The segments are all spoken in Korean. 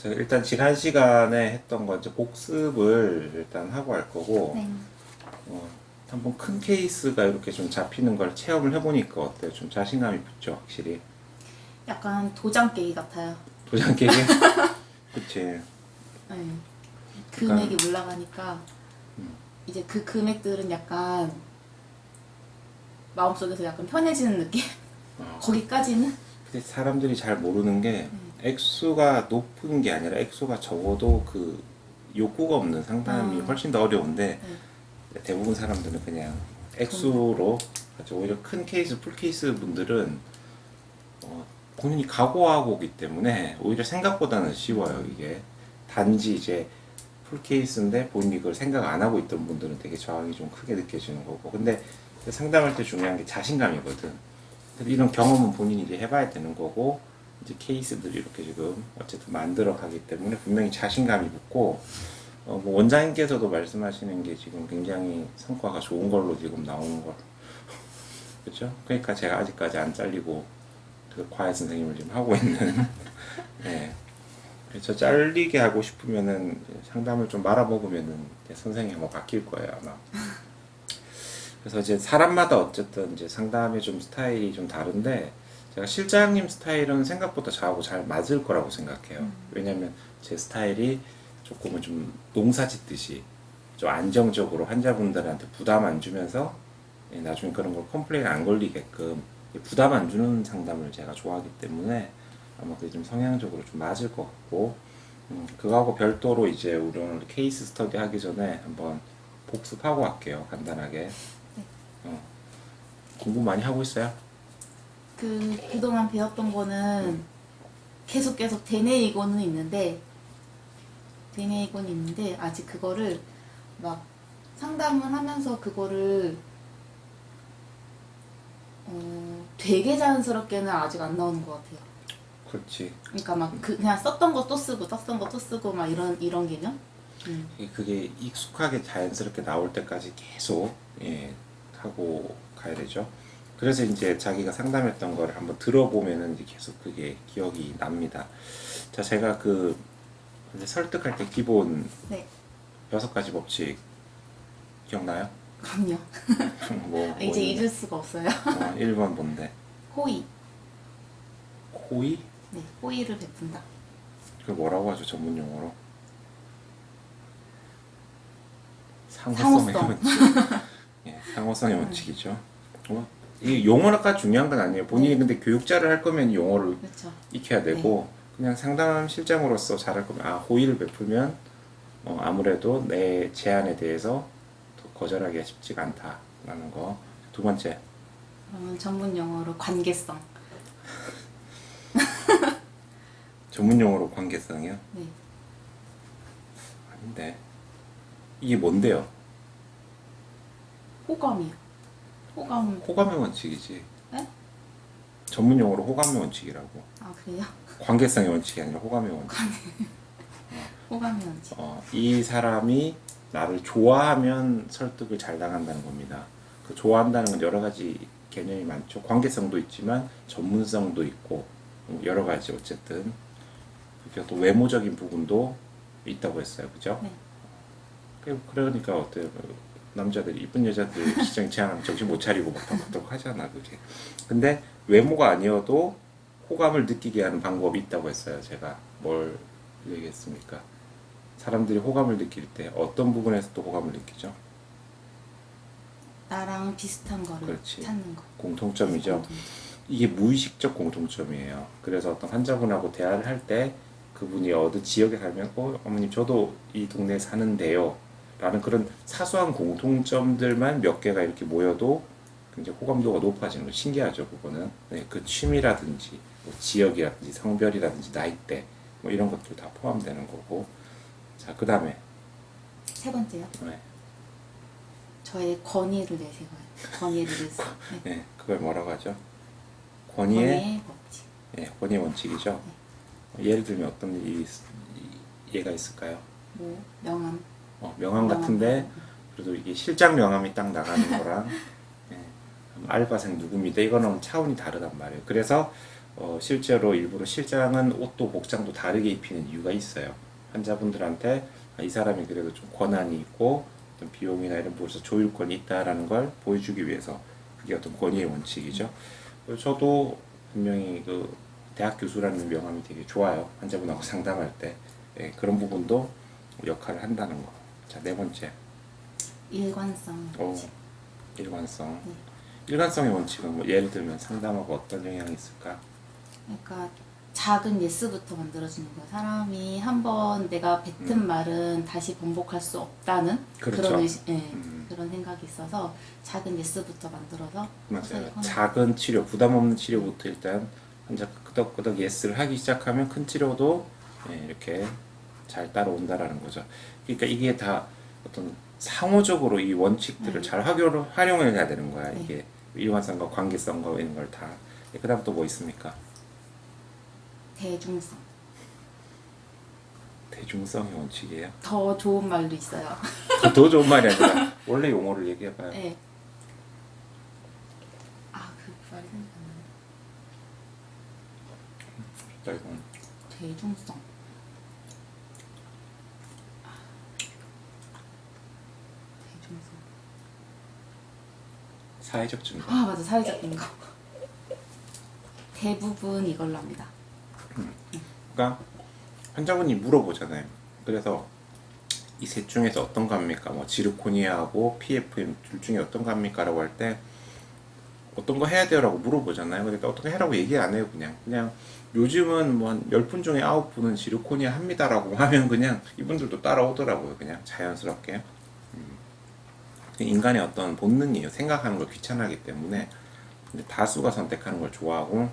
제가 일단 지난 시간에 했던 거 이제 복습을 일단 하고 할 거고, 네. 한번 큰 케이스가 이렇게 좀 잡히는 걸 체험을 해보니까 어때요? 좀 자신감이 붙죠, 확실히. 약간 도장 깨기 같아요. 도장 깨기? 그치. 네. 금액이 올라가니까 이제 그 금액들은 약간 마음속에서 약간 편해지는 느낌? 거기까지는? 근데 사람들이 잘 모르는 게 액수가 높은 게 아니라 액수가 적어도 그 욕구가 없는 상담이 훨씬 더 어려운데 대부분 사람들은 그냥 액수로 하죠. 오히려 큰 케이스, 풀 케이스 분들은 본인이 각오하고 오기 때문에 오히려 생각보다는 쉬워요. 이게 단지 이제 풀 케이스인데 본인이 그걸 생각 안 하고 있던 분들은 되게 저항이 좀 크게 느껴지는 거고, 근데 상담할 때 중요한 게 자신감이거든. 근데 이런 경험은 본인이 이제 해봐야 되는 거고, 이제 케이스들이 이렇게 지금 어쨌든 만들어 가기 때문에 분명히 자신감이 붙고, 뭐 원장님께서도 말씀하시는 게 지금 굉장히 성과가 좋은 걸로 지금 나오는 걸, 그렇죠? 그러니까 제가 아직까지 안 잘리고 그 과외 선생님을 지금 하고 있는. 네. 그래서 잘리게 하고 싶으면은 상담을 좀 말아먹으면은 선생님이 한번 바뀔 거예요, 아마. 그래서 이제 사람마다 어쨌든 이제 상담의 좀 스타일이 좀 다른데, 제가 실장님 스타일은 생각보다 저하고 잘 맞을 거라고 생각해요. 왜냐면 제 스타일이 조금은 좀 농사 짓듯이 좀 안정적으로 환자분들한테 부담 안 주면서 나중에 그런 걸 컴플레인 안 걸리게끔 부담 안 주는 상담을 제가 좋아하기 때문에 아마 그게 좀 성향적으로 좀 맞을 것 같고, 그거하고 별도로 이제 우리 오늘 케이스 스터디 하기 전에 한번 복습하고 할게요, 간단하게. 공부 많이 하고 있어요? 그동안 배웠던 거는 계속 되뇌이고는 있는데 아직 그거를 막 상담을 하면서 그거를 되게 자연스럽게는 아직 안 나오는 것 같아요. 그렇지. 그러니까 막 그냥 썼던 거 또 쓰고 막 이런 개념? 그게 익숙하게 자연스럽게 나올 때까지 계속 하고 가야 되죠. 그래서 이제 자기가 상담했던 걸 한번 들어보면은 이제 계속 그게 기억이 납니다. 자, 제가 그 이제 설득할 때 기본 네. 6가지 법칙 기억나요? 그럼요. 뭐 이제 있는데? 잊을 수가 없어요. 1번 뭔데? 호의. 호의? 네, 호의를 베푼다. 그걸 뭐라고 하죠, 전문 용어로? 상호성의 상호성. 원칙. 상호성의 원칙이죠. 이 용어가 중요한 건 아니에요. 본인이 근데 교육자를 할 거면 용어를 그렇죠. 익혀야 되고, 그냥 상담 실장으로서 잘할 거면 호의를 베풀면 아무래도 내 제안에 대해서 더 거절하기가 쉽지가 않다라는 거. 두 번째, 그러면 전문 용어로 관계성. 전문 용어로 관계성이요? 네. 아닌데 이게 뭔데요? 호감이요. 호감. 호감의 원칙이지. 네? 전문 용어로 호감의 원칙이라고. 아, 그래요? 관계성의 원칙이 아니라 호감의 원칙. 호감이 원칙. 이 사람이 나를 좋아하면 설득을 잘 당한다는 겁니다. 그 좋아한다는 건 여러 가지 개념이 많죠. 관계성도 있지만 전문성도 있고 여러 가지 어쨌든 그게 또 외모적인 부분도 있다고 했어요. 그죠? 네. 그러니까 어때요? 남자들이 이쁜 여자들 시장 제안하면 정신 못 차리고 막 덕덕 하잖아, 그게. 근데 외모가 아니어도 호감을 느끼게 하는 방법이 있다고 했어요. 제가 뭘 얘기했습니까? 사람들이 호감을 느낄 때 어떤 부분에서 또 호감을 느끼죠? 나랑 비슷한 거를 그렇지. 찾는 거. 공통점이죠. 공통점. 이게 무의식적 공통점이에요. 그래서 어떤 환자분하고 대화를 할 때 그분이 어느 지역에 살면 어머님 저도 이 동네에 사는데요 라는 그런 사소한 공통점들만 몇 개가 이렇게 모여도 굉장히 호감도가 높아지는 거 신기하죠. 그거는 그 취미라든지 뭐 지역이라든지 성별이라든지 나이대 뭐 이런 것들 다 포함되는 거고. 자, 그 다음에 세 번째요. 저의 권위를 내세워요. 권위를 내세워. 네. 그걸 뭐라고 하죠? 권위의 권위의 법칙. 권위의 원칙이죠. 예를 들면 어떤 예가 있을까요? 뭐 명함. 명함 같은데 그래도 이게 실장 명함이 딱 나가는 거랑 알바생 누굽니다 이거는 차원이 다르단 말이에요. 그래서 실제로 일부러 실장은 옷도 복장도 다르게 입히는 이유가 있어요. 환자분들한테 이 사람이 그래도 좀 권한이 있고 어떤 비용이나 이런 부분에서 조율권이 있다라는 걸 보여주기 위해서, 그게 어떤 권위의 원칙이죠. 그리고 저도 분명히 그 대학 교수라는 명함이 되게 좋아요. 환자분하고 상담할 때. 예, 그런 부분도 역할을 한다는 거. 자, 네 번째. 일관성. 일관성. 네. 일관성의 원칙은 뭐 예를 들면 상담하고 어떤 영향이 있을까? 그러니까 작은 예스부터 만들어주는 거예요. 사람이 한번 내가 뱉은 말은 다시 번복할 수 없다는 그렇죠. 그런 그런 생각이 있어서 작은 예스부터 만들어서 맞아요. 서서히 작은 치료, 부담 없는 치료부터 일단 환자가 끄덕끄덕 예스를 하기 시작하면 큰 치료도 이렇게 잘 따라온다라는 거죠. 그러니까 이게 다 어떤 상호적으로 이 원칙들을 잘 활용을 해야 되는 거야. 이게 일관성과 관계성과 이런 걸 다. 그 다음 또 뭐 있습니까? 대중성. 대중성의 원칙이에요. 더 좋은 말도 있어요. 더 좋은 말이 아니라 원래 용어를 얘기해봐요. 네. 아, 그 말이 생각나네. 자, 이건 대중성. 대중성. 사회적 증거. 아, 맞아. 사회적인 거. 대부분 이걸로 합니다. 그러니까 환자분이 물어보잖아요. 그래서 이 셋 중에서 어떤 거 합니까? 뭐 지르코니아하고 PFM 둘 중에 어떤 거 합니까? 라고 할 때 어떤 거 해야 돼요? 라고 물어보잖아요. 그러니까 어떤 거 해라고 얘기 안 해요. 그냥 요즘은 뭐 한 10분 중에 9분은 지르코니아 합니다 라고 하면 그냥 이분들도 따라오더라고요. 그냥 자연스럽게. 인간의 어떤 본능이에요. 생각하는 걸 귀찮아하기 때문에. 근데 다수가 선택하는 걸 좋아하고,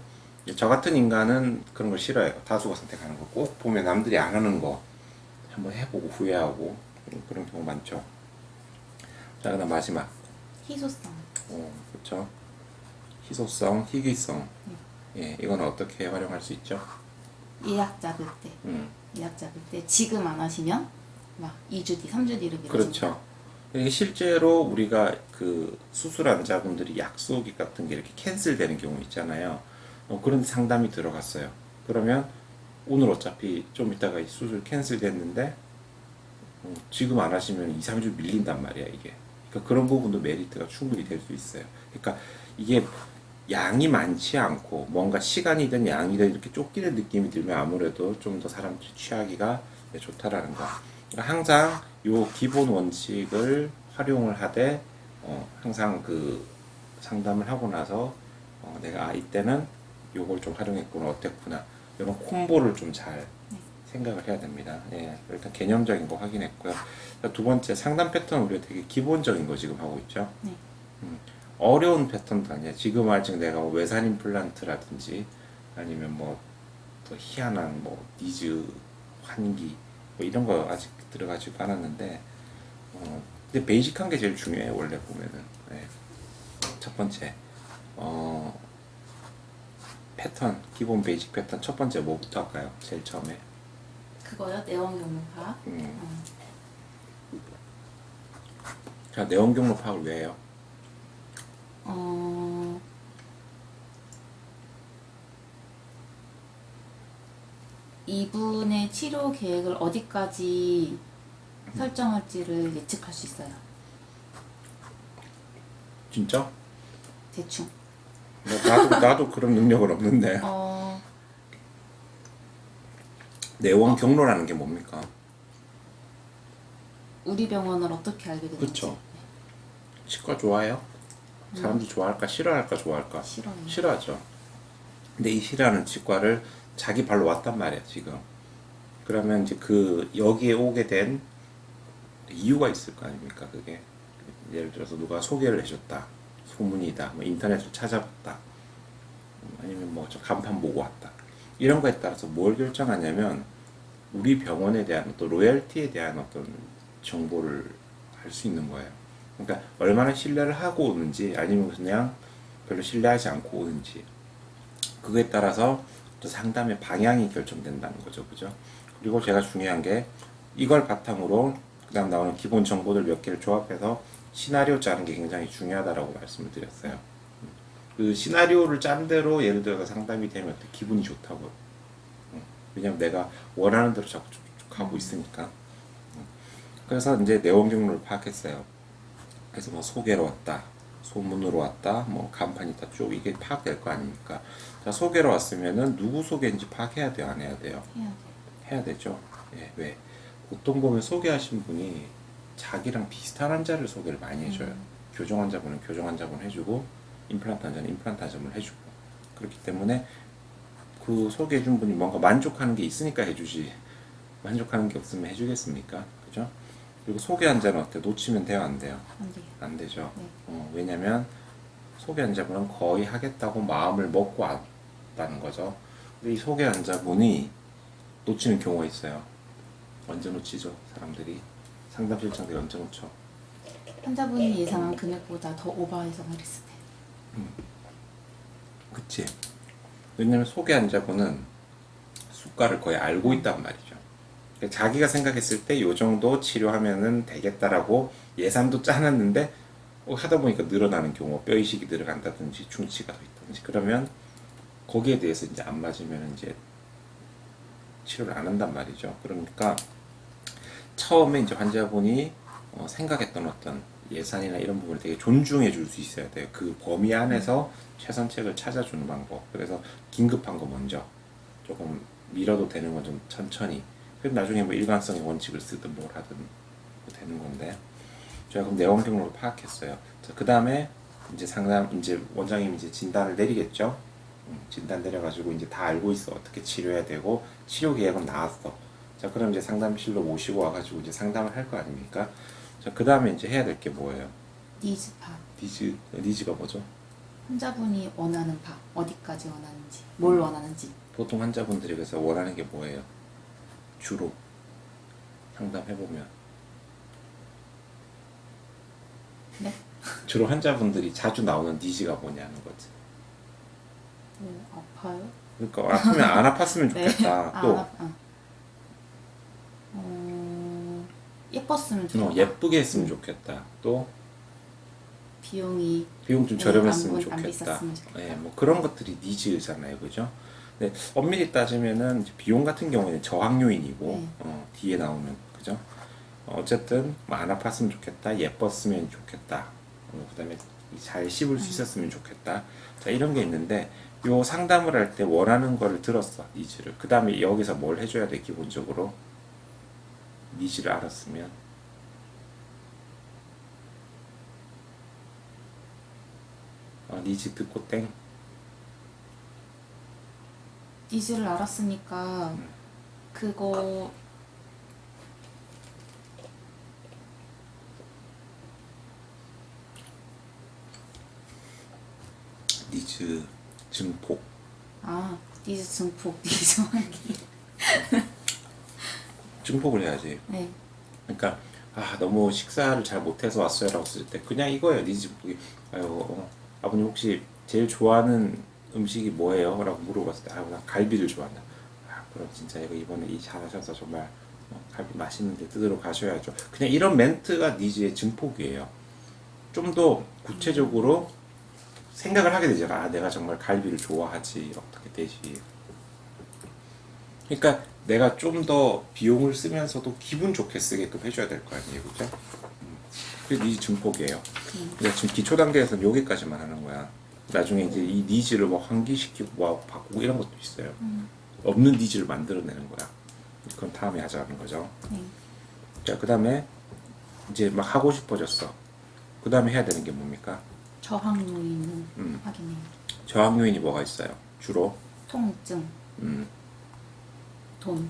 저 같은 인간은 그런 걸 싫어해요. 다수가 선택하는 거. 꼭 보면 남들이 안 하는 거 한번 해보고 후회하고 그런 경우 많죠. 자, 그다음 마지막. 희소성. 그렇죠. 희소성, 희귀성. 예, 이건 어떻게 활용할 수 있죠? 예약 잡을 때. 예약 잡을 때 지금 안 하시면 막 2주 뒤, 3주 뒤로 미뤄진다. 그렇죠. 이게 실제로 우리가 그 수술 환자분들이 약속 같은 게 이렇게 캔슬되는 경우 있잖아요. 그런 상담이 들어갔어요. 그러면 오늘 어차피 좀 이따가 이 수술 캔슬됐는데 지금 안 하시면 2, 3주 밀린단 말이야 이게. 그러니까 그런 부분도 메리트가 충분히 될 수 있어요. 그러니까 이게 양이 많지 않고 뭔가 시간이든 양이든 이렇게 쫓기는 느낌이 들면 아무래도 좀 더 사람들이 취하기가 좋다라는 거. 그러니까 항상 요 기본 원칙을 활용을 하되 항상 그 상담을 하고 나서 내가 이때는 요걸 좀 활용했구나 어땠구나 이런 콤보를 좀 잘 생각을 해야 됩니다. 예, 일단 개념적인 거 확인했고요. 두 번째 상담 패턴 우리가 되게 기본적인 거 지금 하고 있죠. 네. 어려운 패턴도 아니야. 지금 아직 내가 뭐 외산 임플란트라든지 아니면 뭐 또 희한한 뭐 니즈 환기 뭐 이런 거 아직 들어가지고 않았는데 근데 베이직한 게 제일 중요해요. 원래 보면은. 네. 첫 번째 패턴 기본 베이직 패턴 첫 번째 뭐부터 할까요? 제일 처음에. 그거요? 내원경로 파악. 자, 내원 경로 파악을 왜 해요? 이분의 치료 계획을 어디까지 설정할지를 예측할 수 있어요. 진짜? 대충. 나도 그런 능력은 없는데. 내원 경로라는 게 뭡니까? 우리 병원을 어떻게 알게 되는지. 그쵸. 치과 좋아해요? 사람들이 좋아할까? 싫어할까? 좋아할까? 싫어요. 싫어하죠. 근데 이 싫어하는 치과를 자기 발로 왔단 말이야 지금. 그러면 이제 그 여기에 오게 된 이유가 있을 거 아닙니까? 그게 예를 들어서 누가 소개를 해줬다, 소문이다, 뭐 인터넷을 찾아봤다, 아니면 뭐 저 간판 보고 왔다, 이런 거에 따라서 뭘 결정하냐면 우리 병원에 대한 또 로열티에 대한 어떤 정보를 알 수 있는 거예요. 그러니까 얼마나 신뢰를 하고 오는지 아니면 그냥 별로 신뢰하지 않고 오는지, 그거에 따라서 또 상담의 방향이 결정된다는 거죠. 그죠? 그리고 제가 중요한 게 이걸 바탕으로 그 다음 나오는 기본 정보들 몇 개를 조합해서 시나리오 짜는 게 굉장히 중요하다라고 말씀을 드렸어요. 그 시나리오를 짠 대로 예를 들어서 상담이 되면 기분이 좋다고. 왜냐면 내가 원하는 대로 자꾸 쭉 가고 있으니까. 그래서 이제 내원 경로를 파악했어요. 그래서 뭐 소개로 왔다, 소문으로 왔다, 뭐 간판이 있다 쭉 이게 파악될 거 아닙니까? 자, 소개로 왔으면은 누구 소개인지 파악해야 돼요, 안 해야 돼요? 해야 돼. 해야 되죠. 예, 왜? 보통 보면 소개하신 분이 자기랑 비슷한 환자를 소개를 많이 해줘요. 교정 환자분은 교정 환자분 해주고, 임플란트 환자는 임플란트 환자분 해주고. 그렇기 때문에 그 소개해준 분이 뭔가 만족하는 게 있으니까 해주지. 만족하는 게 없으면 해주겠습니까? 그죠? 그리고 소개 환자는 어때? 놓치면 돼요, 안 돼요? 안 돼요. 안 되죠. 네. 왜냐면 소개 환자분은 거의 하겠다고 마음을 먹고 왔다는 거죠. 근데 이 소개 환자분이 놓치는 경우가 있어요. 언제 놓치죠? 사람들이 상담 실장들이 언제 놓쳐? 환자분이 예상한 금액보다 더 오버해서 말했을 때. 그치? 왜냐면 소개 환자분은 수가를 거의 알고 있단 말이죠. 그러니까 자기가 생각했을 때 요 정도 치료하면은 되겠다라고 예산도 짜놨는데 하다 보니까 늘어나는 경우, 뼈 이식이 들어간다든지 중치가 더 있다든지 그러면 거기에 대해서 이제 안 맞으면 이제 치료를 안 한단 말이죠. 그러니까 처음에 이제 환자분이 생각했던 어떤 예산이나 이런 부분을 되게 존중해 줄 수 있어야 돼요. 그 범위 안에서 최선책을 찾아주는 방법. 그래서 긴급한 거 먼저 조금 미뤄도 되는 건 좀 천천히. 그래서 나중에 뭐 일관성의 원칙을 쓰든 뭘 하든 되는 건데. 제가 그럼 내원 경로를 파악했어요. 그 다음에 이제 이제 원장님이 이제 진단을 내리겠죠. 진단 내려가지고 이제 다 알고 있어. 어떻게 치료해야 되고 치료 계획은 나왔어. 자, 그럼 이제 상담실로 모시고 와가지고 이제 상담을 할 거 아닙니까? 자, 그 다음에 이제 해야 될 게 뭐예요? 니즈 파악. 니즈가 뭐죠? 환자분이 원하는 바, 어디까지 원하는지, 뭘 원하는지. 보통 환자분들이 그래서 원하는 게 뭐예요? 주로 상담해보면 네? 주로 환자분들이 자주 나오는 니즈가 뭐냐는 거지. 아파요? 그러니까 아프면 안 아팠으면 좋겠다. 네. 또 예뻤으면 좋겠다. 예쁘게 했으면 좋겠다. 또 비용이 비용 좀 저렴했으면 안 좋겠다. 비쌌으면 좋겠다. 예, 뭐 그런 것들이 니즈잖아요, 그죠? 근데 엄밀히 따지면은 이제 비용 같은 경우에는 저항 요인이고 네. 뒤에 나오는 그죠? 어쨌든 뭐 안 아팠으면 좋겠다, 예뻤으면 좋겠다, 그다음에 잘 씹을 수 있었으면 좋겠다. 자, 이런 게 있는데 요 상담을 할 때 원하는 거를 들었어, 니즈를. 그 다음에 여기서 뭘 해줘야 돼, 기본적으로 니즈를 알았으면. 니즈 듣고 땡. 니즈를 알았으니까 그거 니즈 증폭. 니즈 증폭, 니즈 환기. 증폭을 해야지. 네. 그러니까 너무 식사를 잘 못해서 왔어요라고 쓸 때 그냥 이거예요. 니즈 증폭이. 아버님 혹시 제일 좋아하는 음식이 뭐예요? 라고 물어봤을 때 나 갈비를 좋아한다. 그럼 진짜 이번에 이 잘하셔서 정말 갈비 맛있는데 뜯으러 가셔야죠. 그냥 이런 멘트가 니즈의 증폭이에요. 좀 더 구체적으로 생각을 하게 되잖아. 내가 정말 갈비를 좋아하지. 어떻게 되지? 그러니까 내가 좀 더 비용을 쓰면서도 기분 좋게 쓰게끔 해줘야 될 거 아니에요, 그죠? 그게 니즈 증폭이에요. 근데 지금 기초 단계에서는 여기까지만 하는 거야. 나중에 이제 이 니즈를 뭐 환기시키고 뭐 바꾸고 이런 것도 있어요. 없는 니즈를 만들어내는 거야. 그건 다음에 하자는 거죠. 네. 자, 그 다음에 이제 막 하고 싶어졌어. 그 다음에 해야 되는 게 뭡니까? 저항 요인을 확인해요. 저항 요인이 뭐가 있어요? 주로 통증, 음, 돈,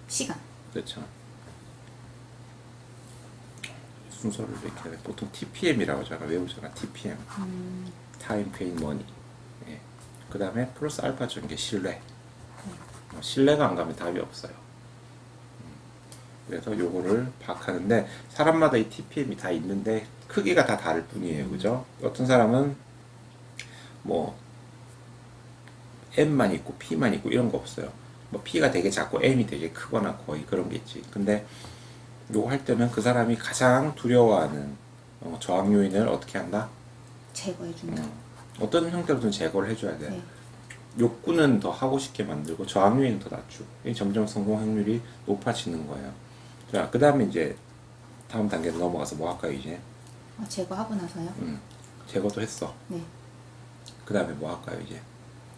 시간. 그렇죠. 순서를 이렇게 해. 보통 TPM이라고 하잖아. 외우잖아. TPM. Time, Pain, Money. 예. 그 다음에 플러스 알파적인 게 신뢰. 신뢰가 안 가면 답이 없어요. 그래서 요거를 파악하는데 사람마다 이 TPM이 다 있는데 크기가 다 다를 뿐이에요. 그죠? 어떤 사람은 뭐 M만 있고 P만 있고 이런 거 없어요. 뭐 P가 되게 작고 M이 되게 크거나 거의 그런 게 있지. 근데 요거 할 때는 그 사람이 가장 두려워하는 저항 요인을 어떻게 한다? 제거해준다. 어떤 형태로든 제거를 해줘야 돼. 네. 욕구는 더 하고 싶게 만들고 저항률은 더 낮추고 점점 성공 확률이 높아지는 거예요. 자, 그 다음에 이제 다음 단계로 넘어가서 뭐 할까요 이제? 제거하고 나서요? 제거도 했어. 네. 그 다음에 뭐 할까요 이제?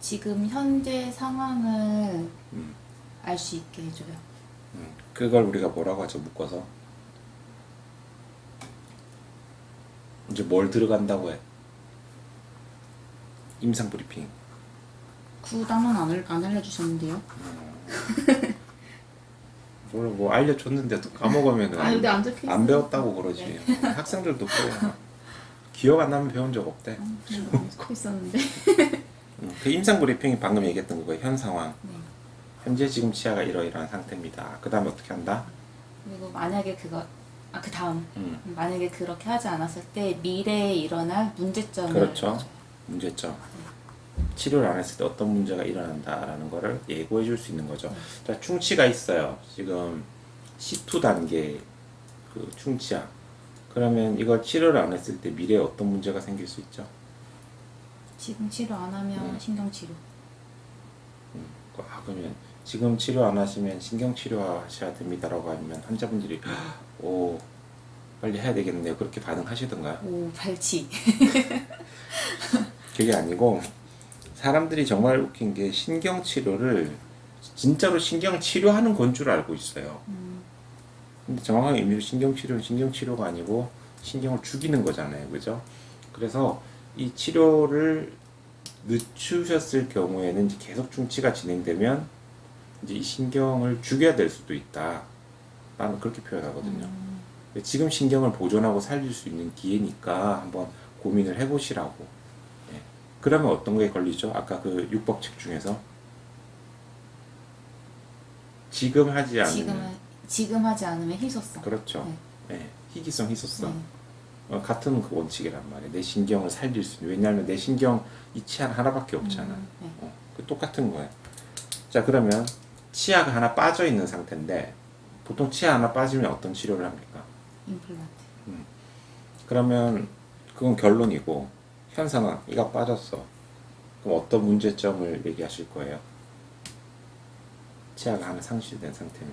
지금 현재 상황을 음, 알 수 있게 해줘요. 그걸 우리가 뭐라고 하죠 묶어서? 이제 뭘 들어간다고 해? 임상 브리핑. 그 단어는 안 알려주셨는데요? 뭘 뭐 알려줬는데 또 까먹으면 여기 안 적혀 있어요. 안 배웠다고 그러지. 학생들도 그래요. 기억 안 나면 배운 적 없대. 이거 안 적혀 있었는데. 그 임상 브리핑이 방금 얘기했던 거예요. 현 상황. 네. 현재 지금 치아가 이러이러한 상태입니다. 그 다음에 어떻게 한다? 그리고 만약에 그 다음 만약에 그렇게 하지 않았을 때 미래에 일어날 문제점을 그렇죠. 문제점. 치료를 안 했을 때 어떤 문제가 일어난다라는 거를 예고해 줄 수 있는 거죠. 자, 충치가 있어요. 지금 C2 단계 그 충치야. 그러면 이걸 치료를 안 했을 때 미래에 어떤 문제가 생길 수 있죠? 지금 치료 안 하면 신경치료. 그러면 지금 치료 안 하시면 신경치료 하셔야 됩니다라고 하면 환자분들이 오 빨리 해야 되겠네요. 그렇게 반응하시던가요? 오 발치. 그게 아니고 사람들이 정말 웃긴 게 신경치료를 진짜로 신경치료하는 건 줄 알고 있어요. 근데 정확한 의미로 신경치료는 신경치료가 아니고 신경을 죽이는 거잖아요. 그죠? 그래서 이 치료를 늦추셨을 경우에는 이제 계속 충치가 진행되면 이제 이 신경을 죽여야 될 수도 있다. 나는 그렇게 표현하거든요. 지금 신경을 보존하고 살릴 수 있는 기회니까 한번 고민을 해보시라고. 예. 그러면 어떤 거에 걸리죠? 아까 그 육법책 중에서 지금 하지 않으면 지금 하지 않으면 희소성. 그렇죠. 네. 예. 희귀성, 희소성. 네. 같은 그 원칙이란 말이에요. 내 신경을 살릴 수 있는. 왜냐하면 내 신경 이 치아는 하나밖에 없잖아. 네. 그 똑같은 거예요. 자, 그러면 치아가 하나 빠져 있는 상태인데 보통 치아 하나 빠지면 어떤 치료를 합니까? 임플란트. 그러면 그건 결론이고 현 상황 이가 빠졌어. 그럼 어떤 문제점을 얘기하실 거예요? 치아가 하나 상실된 상태면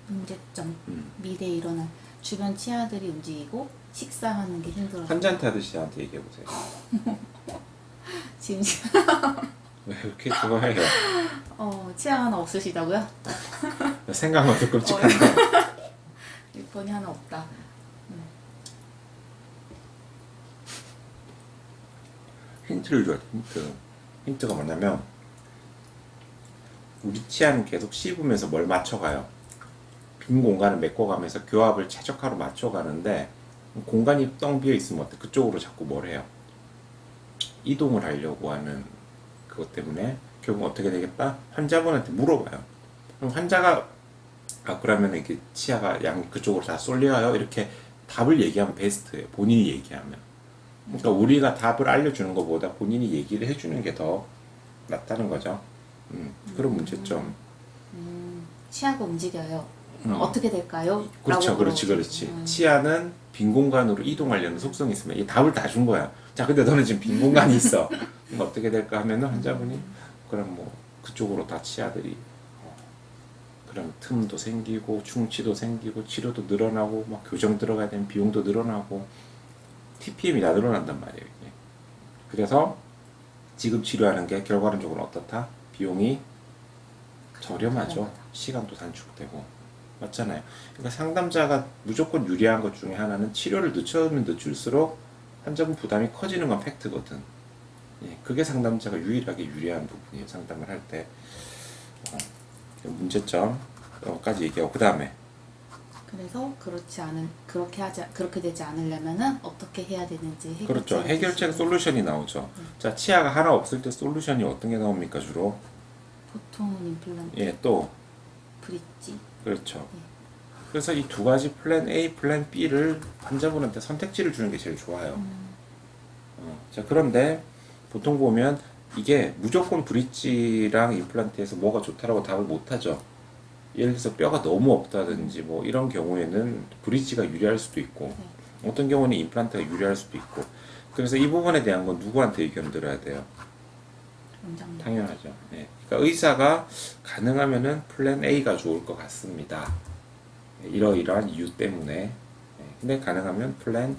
문제점. 미래에 일어날 주변 치아들이 움직이고 식사하는 게 힘들어서. 환자한테 하듯이 저한테 얘기해 보세요. 지금 왜 이렇게 좋아해요? 치아 하나 없으시다고요? 생각만 도 끔찍한데. 일본이 하나 없다. 힌트를 줘야 돼. 힌트가 뭐냐면 우리 치아는 계속 씹으면서 뭘 맞춰가요? 빈 공간을 메꿔가면서 교합을 최적화로 맞춰가는데 공간이 텅 비어 있으면 어때? 그쪽으로 자꾸 뭘 해요? 이동을 하려고 하는 그것 때문에 결국 어떻게 되겠다? 환자분한테 물어봐요. 그럼 환자가 그러면 이렇게 치아가 양 그쪽으로 다 쏠려요? 이렇게 답을 얘기하면 베스트예요. 본인이 얘기하면. 그러니까 우리가 답을 알려주는 것보다 본인이 얘기를 해주는 게 더 낫다는 거죠. 그런 문제점. 치아가 움직여요. 어떻게 될까요? 그렇죠. 라고 그렇지. 치아는 빈 공간으로 이동하려는 속성이 있으면 이 답을 다 준 거야. 자, 근데 너는 지금 빈 공간이 있어. 그럼 어떻게 될까 하면은 환자분이 그럼 뭐 그쪽으로 다 치아들이 그럼 틈도 생기고 충치도 생기고 치료도 늘어나고 막 교정 들어가야 되는 비용도 늘어나고 TPM이 다 늘어난단 말이에요. 이게. 그래서 지금 치료하는 게 결과론적으로 어떻다? 비용이 저렴하죠. 시간도 단축되고 맞잖아요. 그러니까 상담자가 무조건 유리한 것 중에 하나는 치료를 늦추면 늦출수록 환자분 부담이 커지는 건 팩트거든. 예, 그게 상담자가 유일하게 유리한 부분이에요. 상담을 할 때. 문제점까지 얘기하고 그 다음에 그래서 그렇게 되지 않으려면은 어떻게 해야 되는지 해결책이 그렇죠. 해결책 있어요. 솔루션이 나오죠. 자, 치아가 하나 없을 때 솔루션이 어떤 게 나옵니까 주로? 보통은 임플란트, 예, 또 브릿지. 그렇죠. 그래서 이 두 가지 플랜 A, 플랜 B를 환자분한테 선택지를 주는 게 제일 좋아요. 자, 그런데 보통 보면 이게 무조건 브릿지랑 임플란트에서 뭐가 좋다라고 답을 못하죠. 예를 들어서 뼈가 너무 없다든지 뭐 이런 경우에는 브릿지가 유리할 수도 있고 어떤 경우는 임플란트가 유리할 수도 있고. 그래서 이 부분에 대한 건 누구한테 의견 들어야 돼요? 원장님. 당연하죠. 예. 그러니까 의사가 가능하면은 플랜 A가 좋을 것 같습니다. 이러이러한 이유 때문에. 예. 근데 가능하면 플랜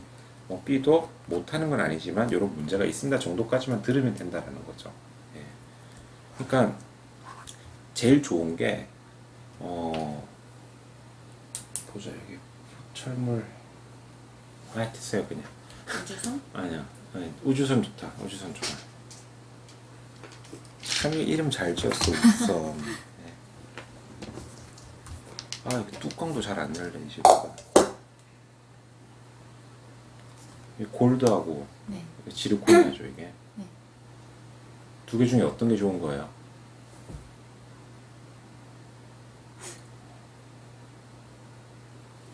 뭐 B도 못하는 건 아니지만 이런 문제가 있습니다 정도까지만 들으면 된다라는 거죠. 예. 그러니까 제일 좋은 게 보자 여기 철물 됐어요 그냥. 우주선? 아니야. 아니, 우주선 좋다. 우주선 좋아. 참 이름 잘 지었어 우주선. 네. 여기 뚜껑도 잘 안 열려 이 집가. 골드하고 네. 지르콘이죠 이게. 네. 두 개 중에 어떤 게 좋은 거예요?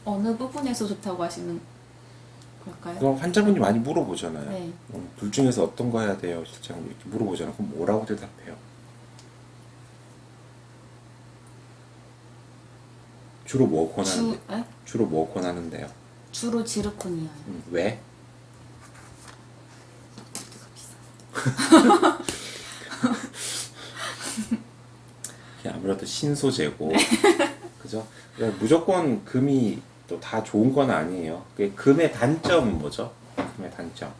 어느 부분에서 좋다고 하시는 걸까요? 그럼 환자분이 많이 물어보잖아요. 네. 둘 중에서 어떤 거 해야 돼요, 실장님? 이렇게 물어보잖아요. 그럼 뭐라고 대답해요? 주로 뭐 권하는데? 에? 주로 뭐 권하는데요? 주로 지르콘이요. 왜? 그냥 아무래도 신소재고, 그죠? 그러니까 무조건 금이 또 다 좋은 건 아니에요. 금의 단점은 뭐죠? 금의 단점.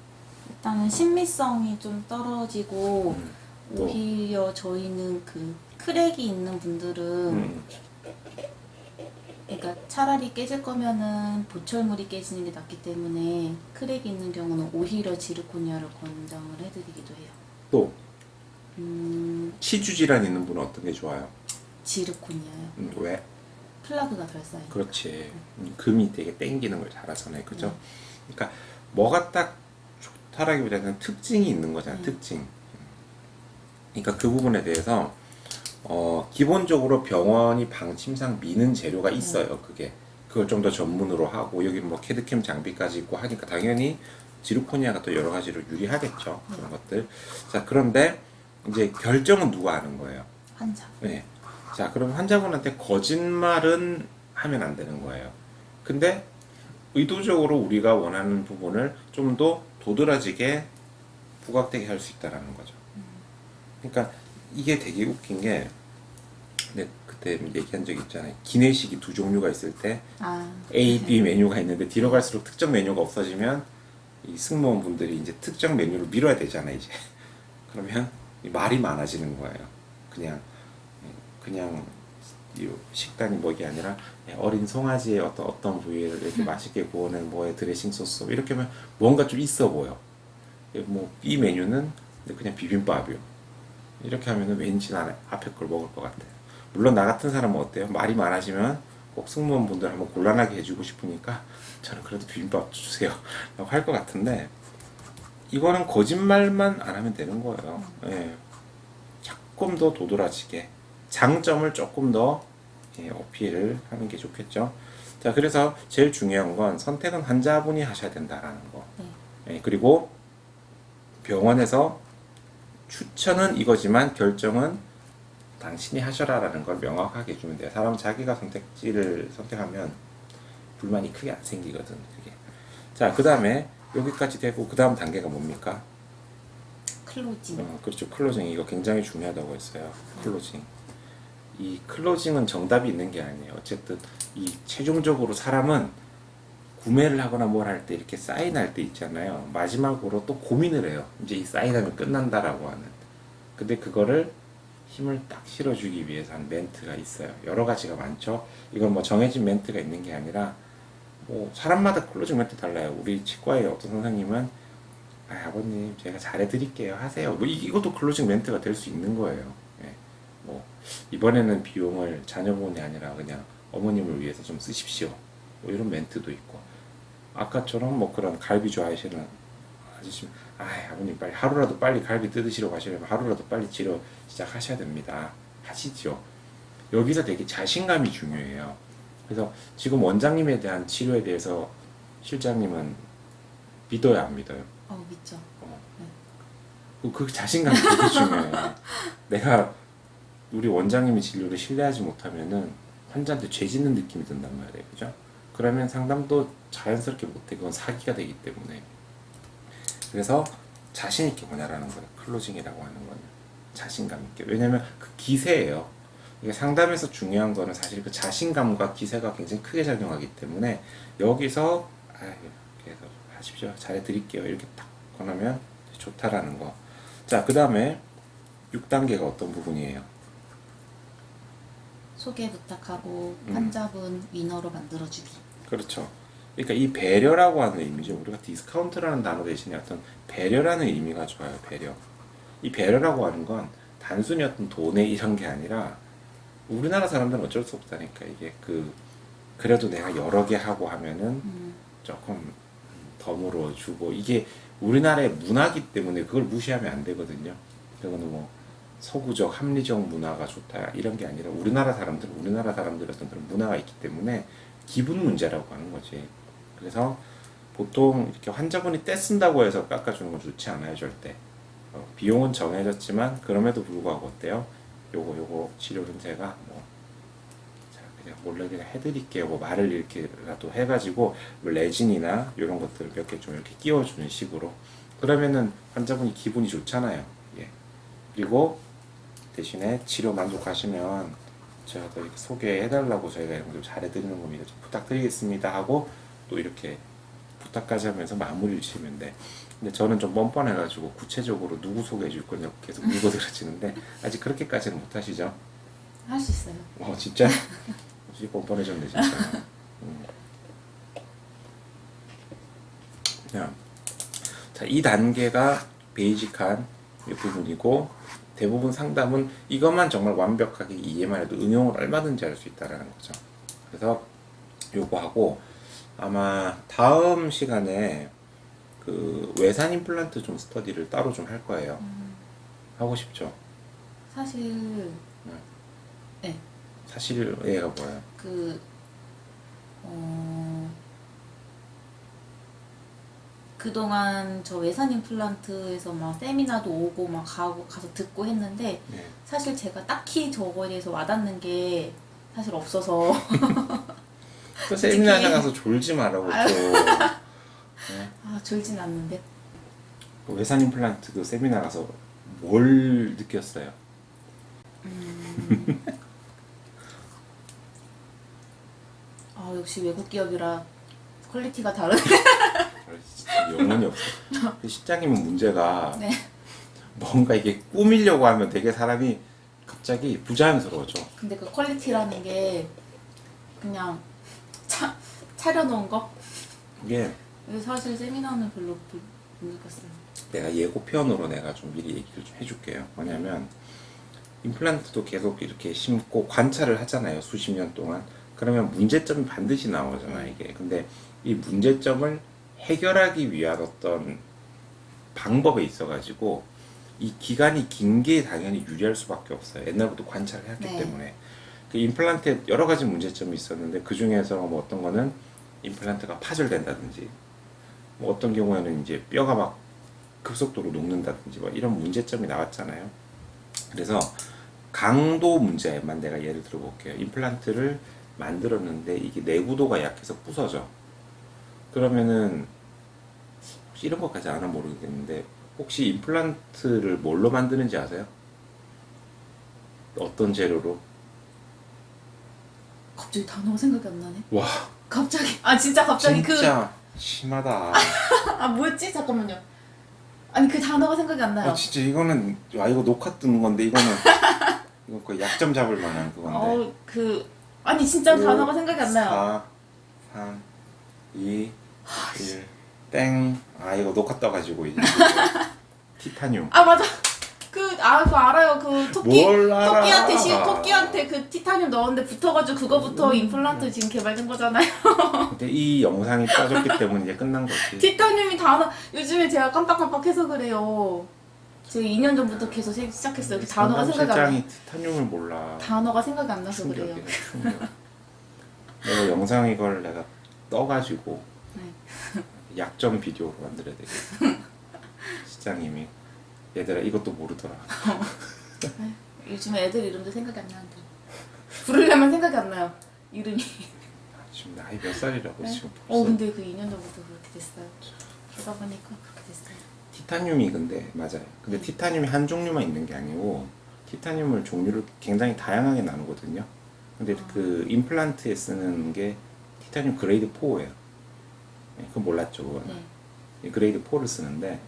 일단은 신미성이 좀 떨어지고 또. 오히려 저희는 그 크랙이 있는 분들은 그러니까 차라리 깨질 거면은 보철물이 깨지는 게 낫기 때문에 크랙이 있는 경우는 오히려 지르코니아를 권장을 해드리기도 해요. 또 치주 질환 있는 분은 어떤 게 좋아요? 지르코니아요. 왜? 플라그가 덜 쌓여요. 그렇지. 금이 되게 땡기는 걸 잘하잖아요. 그죠? 그러니까 뭐가 딱 좋다라기보다는 특징이 있는 거잖아요. 특징. 그러니까 그 부분에 대해서 기본적으로 병원이 방침상 미는 재료가 있어요. 그걸 좀 더 전문으로 하고 여기 뭐 캐드캠 장비까지 있고 하니까 당연히 지르코니아가 또 여러 가지로 유리하겠죠. 그런 것들. 자, 그런데 이제 결정은 누가 하는 거예요? 환자. 네. 자, 그럼 환자분한테 거짓말은 하면 안 되는 거예요. 근데 의도적으로 우리가 원하는 부분을 좀 더 도드라지게 부각되게 할 수 있다라는 거죠. 그러니까 이게 되게 웃긴 게, 네, 그때 얘기한 적 있잖아요. 기내식이 두 종류가 있을 때 A, B 메뉴가 있는데 뒤로 갈수록 특정 메뉴가 없어지면 이 승무원분들이 이제 특정 메뉴를 밀어야 되잖아요. 이제 그러면 말이 많아지는 거예요. 그냥 이 식단이 뭐게 아니라 어린 송아지의 어떤 부위를 이렇게 맛있게 구워낸 뭐에 드레싱 소스 이렇게 하면 뭔가 좀 있어 보여. 뭐 B 메뉴는 그냥 비빔밥이요. 이렇게 하면은 왠지 나는 앞에 걸 먹을 것 같아요. 물론 나 같은 사람은 어때요? 말이 많아지면 꼭 승무원분들 한번 곤란하게 해주고 싶으니까 저는 그래도 비빔밥 주세요 라고 할 것 같은데, 이거는 거짓말만 안 하면 되는 거예요. 예. 조금 더 도드라지게 장점을 조금 더 어필을 하는 게 좋겠죠. 자, 그래서 제일 중요한 건 선택은 환자분이 하셔야 된다라는 거. 그리고 병원에서 추천은 이거지만 결정은 당신이 하셔라라는 걸 명확하게 해주면 돼요. 사람은 자기가 선택지를 선택하면 불만이 크게 안 생기거든. 그게. 자, 그 다음에 여기까지 되고 그 다음 단계가 뭡니까? 클로징. 그렇죠. 클로징. 이거 굉장히 중요하다고 했어요. 클로징. 이 클로징은 정답이 있는 게 아니에요. 어쨌든 이 최종적으로 사람은 구매를 하거나 뭘 할 때 이렇게 사인할 때 있잖아요. 마지막으로 또 고민을 해요. 이제 이 사인하면 끝난다라고 하는. 근데 그거를 힘을 딱 실어주기 위해서 한 멘트가 있어요. 여러 가지가 많죠. 이건 뭐 정해진 멘트가 있는 게 아니라 뭐 사람마다 클로징 멘트 달라요. 우리 치과의 어떤 선생님은 아버님 제가 잘해드릴게요 하세요. 뭐 이것도 클로징 멘트가 될 수 있는 거예요. 뭐 이번에는 비용을 자녀분이 아니라 그냥 어머님을 위해서 좀 쓰십시오. 뭐 이런 멘트도 있고, 아까처럼 뭐 그런 갈비 좋아하시는 아저씨면 아버님 빨리 하루라도 빨리 갈비 뜯으시러 가시려면 하루라도 빨리 치료 시작하셔야 됩니다. 하시죠. 여기서 되게 자신감이 중요해요. 그래서 지금 원장님에 대한 치료에 대해서 실장님은 믿어요, 안 믿어요? 믿죠. 그 자신감이 되게 중요해요. 내가 우리 원장님의 진료를 신뢰하지 못하면은 환자한테 죄 짓는 느낌이 든단 말이에요. 그죠? 그러면 상담도 자연스럽게 못해. 그건 사기가 되기 때문에. 그래서 자신 있게 뭐냐라는 거예요. 클로징이라고 하는 거는 자신감 있게. 왜냐면 그 기세예요. 이게 상담에서 중요한 거는 사실 그 자신감과 기세가 굉장히 크게 작용하기 때문에 여기서 계속 하십시오. 잘해드릴게요. 이렇게 딱 권하면 좋다라는 거. 자, 그 다음에 6단계가 어떤 부분이에요? 소개 부탁하고 환자분 위너로 만들어주기. 그렇죠. 그러니까 이 배려라고 하는 의미죠. 우리가 디스카운트라는 단어 대신에 어떤 배려라는 의미가 좋아요. 배려. 이 배려라고 하는 건 단순히 어떤 돈에 이런 게 아니라 우리나라 사람들은 어쩔 수 없다니까. 이게 그래도 내가 여러 개 하고 하면은 조금 더 물어주고, 이게 우리나라의 문화기 때문에 그걸 무시하면 안 되거든요. 그거는 뭐 서구적 합리적 문화가 좋다 이런 게 아니라 우리나라 사람들의 어떤 그런 문화가 있기 때문에 기분 문제라고 하는 거지. 그래서 보통 이렇게 환자분이 떼쓴다고 해서 깎아주는 건 좋지 않아요, 절대. 비용은 정해졌지만 그럼에도 불구하고 어때요? 요거 치료는 제가 뭐 그냥 몰래 그냥 해드릴게요. 뭐 말을 이렇게라도 해가지고 뭐 레진이나 이런 것들을 몇 개 좀 이렇게 끼워주는 식으로. 그러면은 환자분이 기분이 좋잖아요. 예. 그리고 대신에 치료 만족하시면 제가 또 이렇게 소개해달라고 저희가 이런 걸 잘해드리는 겁니다. 좀 부탁드리겠습니다 하고 또 이렇게 부탁까지 하면서 마무리를 지으면 돼. 근데 저는 좀 뻔뻔해가지고 구체적으로 누구 소개해줄 거냐고 계속 물고 들어지는데 아직 그렇게까지는 못하시죠? 할 수 있어요. 진짜? 진짜 뻔뻔해졌네 진짜. 자, 이 단계가 베이직한 부분이고, 대부분 상담은 이것만 정말 완벽하게 이해만 해도 응용을 얼마든지 할 수 있다는 거죠. 그래서 요거 하고 아마 다음 시간에 그 외산 임플란트 좀 스터디를 따로 좀 할 거예요. 하고 싶죠? 사실 네. 사실 얘가 뭐예요? 그동안 저 외산 임플란트에서 막 세미나도 오고 막 가서 듣고 했는데 네. 사실 제가 딱히 저거에 대해서 와닿는 게 사실 없어서 또 세미나 가서 졸지 말라고 또. 네. 졸진 않는데. 외산 임플란트도 세미나 가서 뭘 느꼈어요? 역시 외국 기업이라 퀄리티가 다르네. 진짜 영혼이 없어. 실장님은 문제가 네. 뭔가 이게 꾸미려고 하면 되게 사람이 갑자기 부자연스러워져. 근데 그 퀄리티라는 게 그냥 차려놓은 거? 이게 사실 세미나는 별로 못 느꼈어요. 내가 예고편으로 내가 좀 미리 얘기를 좀 해줄게요. 뭐냐면 임플란트도 계속 이렇게 심고 관찰을 하잖아요. 수십 년 동안. 그러면 문제점이 반드시 나오잖아 이게. 근데 이 문제점을 해결하기 위한 어떤 방법에 있어가지고 이 기간이 긴 게 당연히 유리할 수밖에 없어요. 옛날부터 관찰을 했기 네. 때문에. 그 임플란트에 여러 가지 문제점이 있었는데 그 중에서 뭐 어떤 거는 임플란트가 파절된다든지, 뭐 어떤 경우에는 이제 뼈가 막 급속도로 녹는다든지 뭐 이런 문제점이 나왔잖아요. 그래서 강도 문제만 내가 예를 들어 볼게요. 임플란트를 만들었는데 이게 내구도가 약해서 부서져. 그러면은 혹시 이런 것까지 아나 모르겠는데 혹시 임플란트를 뭘로 만드는지 아세요? 어떤 재료로? 갑자기 단어가 생각이 안 나네. 와, 갑자기 갑자기 진짜 심하다. 뭐였지? 잠깐만요. 아니 그 단어가 생각이 안 나요. 진짜 이거는 이거 녹화 뜨는 건데 이거는 이거 거의 약점 잡을 만한 그건데. 아니 진짜 5, 단어가 생각이 안 나요. 4, 3, 2, 1, 땡. 이거 녹화 떠가지고 이제 티타늄. 맞아. 그거 알아요. 뭘 알아? 토끼한테 그 티타늄 넣었는데 붙어가지고 그거부터 임플란트 지금 개발된 거잖아요. 근데 이 영상이 빠졌기 때문에 이제 끝난 거지. 티타늄이 요즘에 제가 깜빡깜빡해서 그래요. 제가 2년 전부터 계속 시작했어요. 그 단어가 생각이 안 나. 실장이 티타늄을 몰라. 단어가 생각이 안 나서 그래요. 충격. 내가 영상 이걸 내가 떠가지고 네. 약점 비디오로 만들어야 되겠어. 실장님이 얘들아 이것도 모르더라. 요즘에 애들 이름도 생각이 안 나는데 부르려면 생각이 안 나요. 이름이. 지금 나이 몇 살이라고 네? 지금 벌써. 근데 그 2년 전부터 그렇게 됐어요. 그러다 보니까 그렇게 됐어요. 티타늄이 근데 맞아요. 근데 티타늄이 한 종류만 있는 게 아니고 티타늄을 종류를 굉장히 다양하게 나누거든요. 근데 그 임플란트에 쓰는 게 티타늄 그레이드 4예요. 그건 몰랐죠, 그거는. 그레이드 4를 쓰는데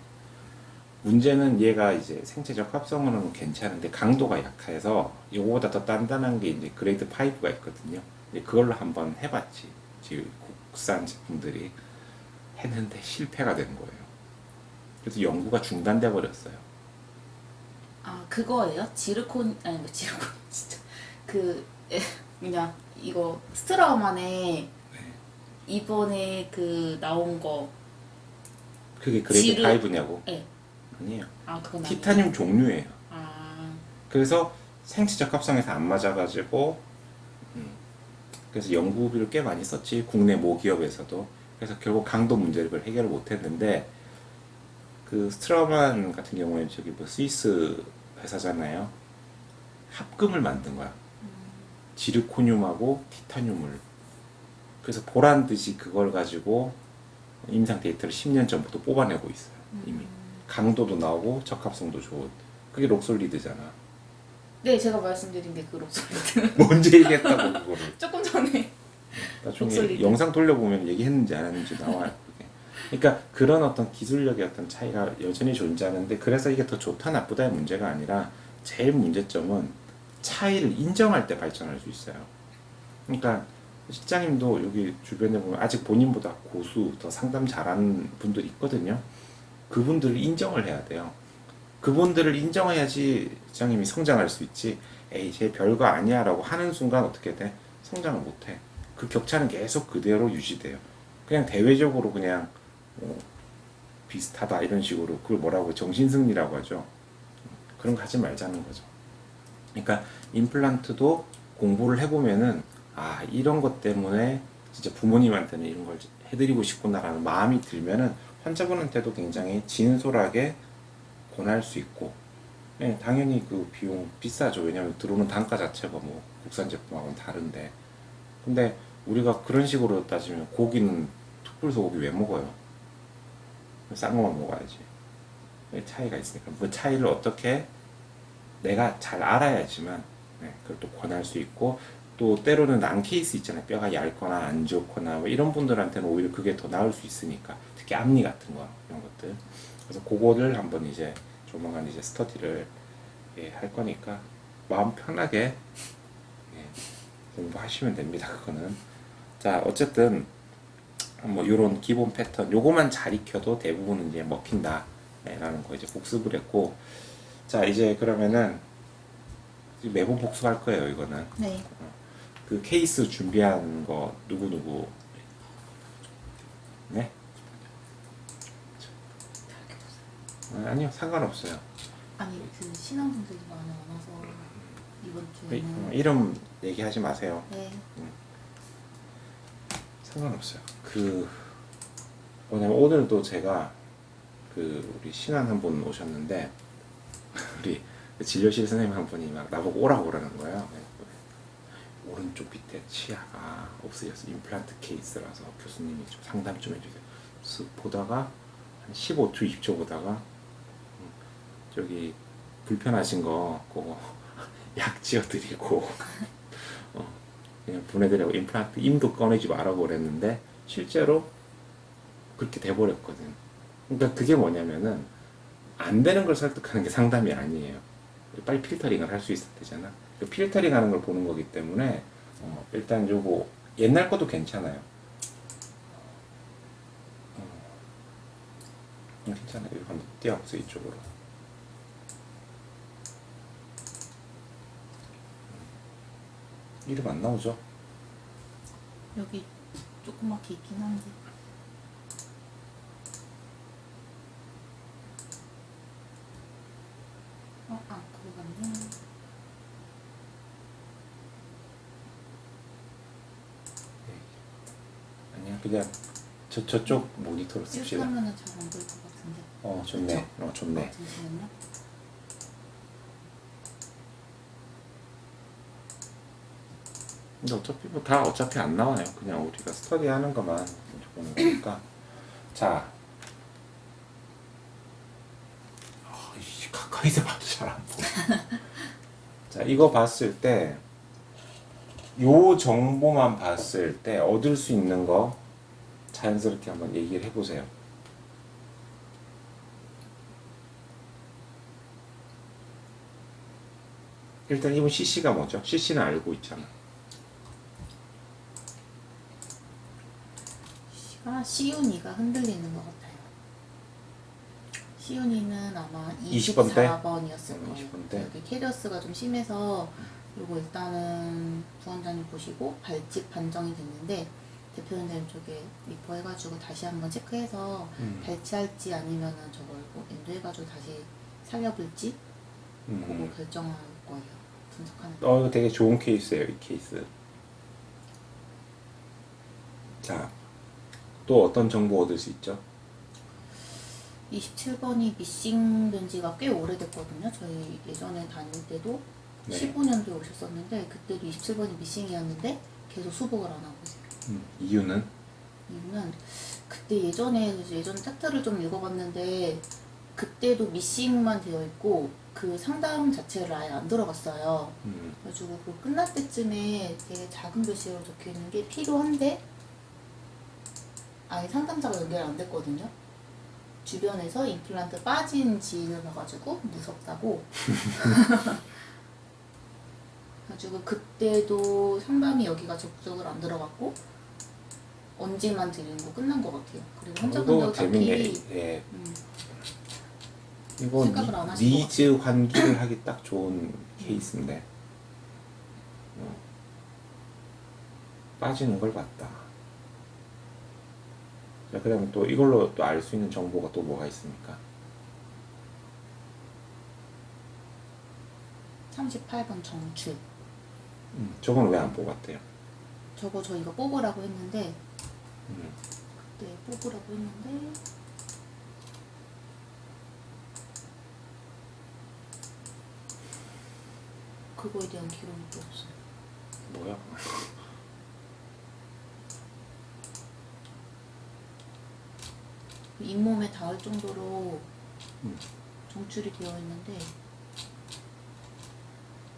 문제는 얘가 이제 생체 적합성은 괜찮은데 강도가 약해서 이거보다 더 단단한 게 이제 그레이드 5가 있거든요. 근데 그걸로 한번 해봤지. 지금 국산 제품들이 했는데 실패가 된 거예요. 그래서 연구가 중단돼 버렸어요. 아 그거예요? 지르콘 아니 뭐 지르콘 진짜 그냥 이거 스트라우만에 이번에 그 나온 거. 그게 그레이드 5냐고? 네. 아니에요. 그건 티타늄 종류예요. 아. 그래서 생체 적합성에서 안 맞아가지고 그래서 연구비를 꽤 많이 썼지, 국내 모 기업에서도. 그래서 결국 강도 문제를 해결을 못했는데 그 스트라우만 같은 경우에 저기 뭐 스위스 회사잖아요. 합금을 만든 거야. 지르코늄하고 티타늄을. 그래서 보란 듯이 그걸 가지고 임상 데이터를 10년 전부터 뽑아내고 있어요. 이미 강도도 나오고 적합성도 좋은. 그게 록솔리드잖아. 네, 제가 말씀드린 게 그 록솔리드. 뭔지 얘기했다고 그거를. 조금 전에. 나중에 록솔리드. 영상 돌려보면 얘기했는지 안 했는지 나와요. 그게. 그러니까 그런 어떤 기술력의 어떤 차이가 여전히 존재하는데, 그래서 이게 더 좋다 나쁘다의 문제가 아니라 제일 문제점은 차이를 인정할 때 발전할 수 있어요. 그러니까 실장님도 여기 주변에 보면 아직 본인보다 고수, 더 상담 잘하는 분들이 있거든요. 그분들을 인정을 해야 돼요. 그분들을 인정해야지 실장님이 성장할 수 있지. 에이, 쟤 별거 아니야 라고 하는 순간 어떻게 돼? 성장을 못해. 그 격차는 계속 그대로 유지돼요. 그냥 대외적으로 그냥 비슷하다 이런 식으로, 그걸 뭐라고 정신승리라고 하죠. 그런 거 하지 말자는 거죠. 그러니까 임플란트도 공부를 해보면은 이런 것 때문에 진짜 부모님한테는 이런 걸 해드리고 싶구나라는 마음이 들면은 환자분한테도 굉장히 진솔하게 권할 수 있고, 당연히 그 비용 비싸죠. 왜냐하면 들어오는 단가 자체가 뭐 국산 제품하고는 다른데. 근데 우리가 그런 식으로 따지면 고기는 특불소고기 왜 먹어요? 싼 거만 먹어야지. 차이가 있으니까 그 차이를 어떻게 내가 잘 알아야지만 그걸 또 권할 수 있고, 또 때로는 난 케이스 있잖아요. 뼈가 얇거나 안 좋거나 뭐 이런 분들한테는 오히려 그게 더 나을 수 있으니까, 특히 앞니 같은 거 이런 것들. 그래서 그거를 한번 이제 조만간 이제 스터디를 할 거니까 마음 편하게 공부하시면 됩니다. 그거는. 자, 어쨌든 뭐 이런 기본 패턴 요거만 잘 익혀도 대부분은 이제 먹힌다 라는 거 이제 복습을 했고, 자 이제 그러면은 매번 복습할 거예요. 이거는 네. 그 케이스 준비한 거 누구 네? 아니요, 상관없어요. 아니 그 신앙분들이 많아서 이번 주에는. 이름 얘기하지 마세요. 네. 상관없어요. 뭐냐면 오늘도 제가 우리 신한 한 분 오셨는데 우리 진료실 선생님 한 분이 막 나보고 오라고 그러는 거예요. 오른쪽 밑에 치아가 없어져서 임플란트 케이스라서 교수님이 좀 상담 좀 해주세요. 쓱 보다가 한 15초, 20초 보다가 저기 불편하신 거 그거 약 지어드리고 그냥 보내드리고 임플란트 임도 꺼내지 말라고 그랬는데 실제로 그렇게 돼버렸거든. 그러니까 그게 뭐냐면은 안 되는 걸 설득하는 게 상담이 아니에요. 빨리 필터링을 할 수 있어야 되잖아. 그 필터링 하는 걸 보는 거기 때문에 일단 요거 옛날 것도 괜찮아요. 괜찮아요. 이거 한번 띄워보세요. 이쪽으로. 이름 안 나오죠? 여기 조그맣게 있긴 한데. 그거 맞네. 아니야, 그냥 저쪽 모니터로 이렇게 씁시다. 하면은 잘 안 보일 것 같은데. 좋네. 좋네. 잠시만요. 근데 어차피 뭐 다 어차피 안 나와요. 그냥 우리가 스터디하는 것만 보는 거니까. 자, 가까이서 봐도 잘 안 보여. 자, 이거 봤을 때, 요 정보만 봤을 때 얻을 수 있는 거 자연스럽게 한번 얘기를 해보세요. 일단 이분 CC가 뭐죠? CC는 알고 있잖아. 시윤이가 흔들리는 것 같아요. 시윤이는 아마 20번 대? 24번이었을 거예요. 20번 대? 여기 캐리어스가 좀 심해서 요거 일단은 부원장님 보시고 발집 판정이 됐는데 대표원장님 쪽에 리퍼 해가지고 다시 한번 체크해서 발치할지 아니면은 저걸 뭐 엔도해가지고 다시 살려볼지 그거 결정할 거예요. 분석하는 거. 이거 되게 좋은 케이스예요, 이 케이스. 자, 또 어떤 정보 얻을 수 있죠? 27번이 미싱 된 지가 꽤 오래됐거든요. 저희 예전에 다닐 때도 네. 15년도에 오셨었는데 그때도 27번이 미싱이었는데 계속 수복을 안 하고 있어요. 이유는? 이유는 그때 예전 차트를 좀 읽어봤는데 그때도 미싱만 되어 있고 그 상담 자체를 아예 안 들어갔어요. 그래가지고 그 끝날 때쯤에 되게 작은 글씨로 적혀 있는 게 필요한데 아예 상담자가 연결 안 됐거든요. 주변에서 임플란트 빠진 지인을 봐가지고 무섭다고. 그래가지고 그때도 상담이 여기가 적극적으로 안 들어갔고 언제만 드리고 끝난 것 같아요. 그리고 환자분도 재밌네. 딱히 예. 이건 생각을 안 하신 것 니즈 환기를 하기 딱 좋은 케이스인데 빠지는 걸 봤다. 자, 그다음에 또 이걸로 또 알 수 있는 정보가 또 뭐가 있습니까? 38번 정출. 저건 왜 안 뽑았대요? 저 이거 뽑으라고 했는데 음. 그때 뽑으라고 했는데 그거에 대한 기록이 또 없어요. 뭐야? 잇몸에 닿을 정도로 음. 정출이 되어 있는데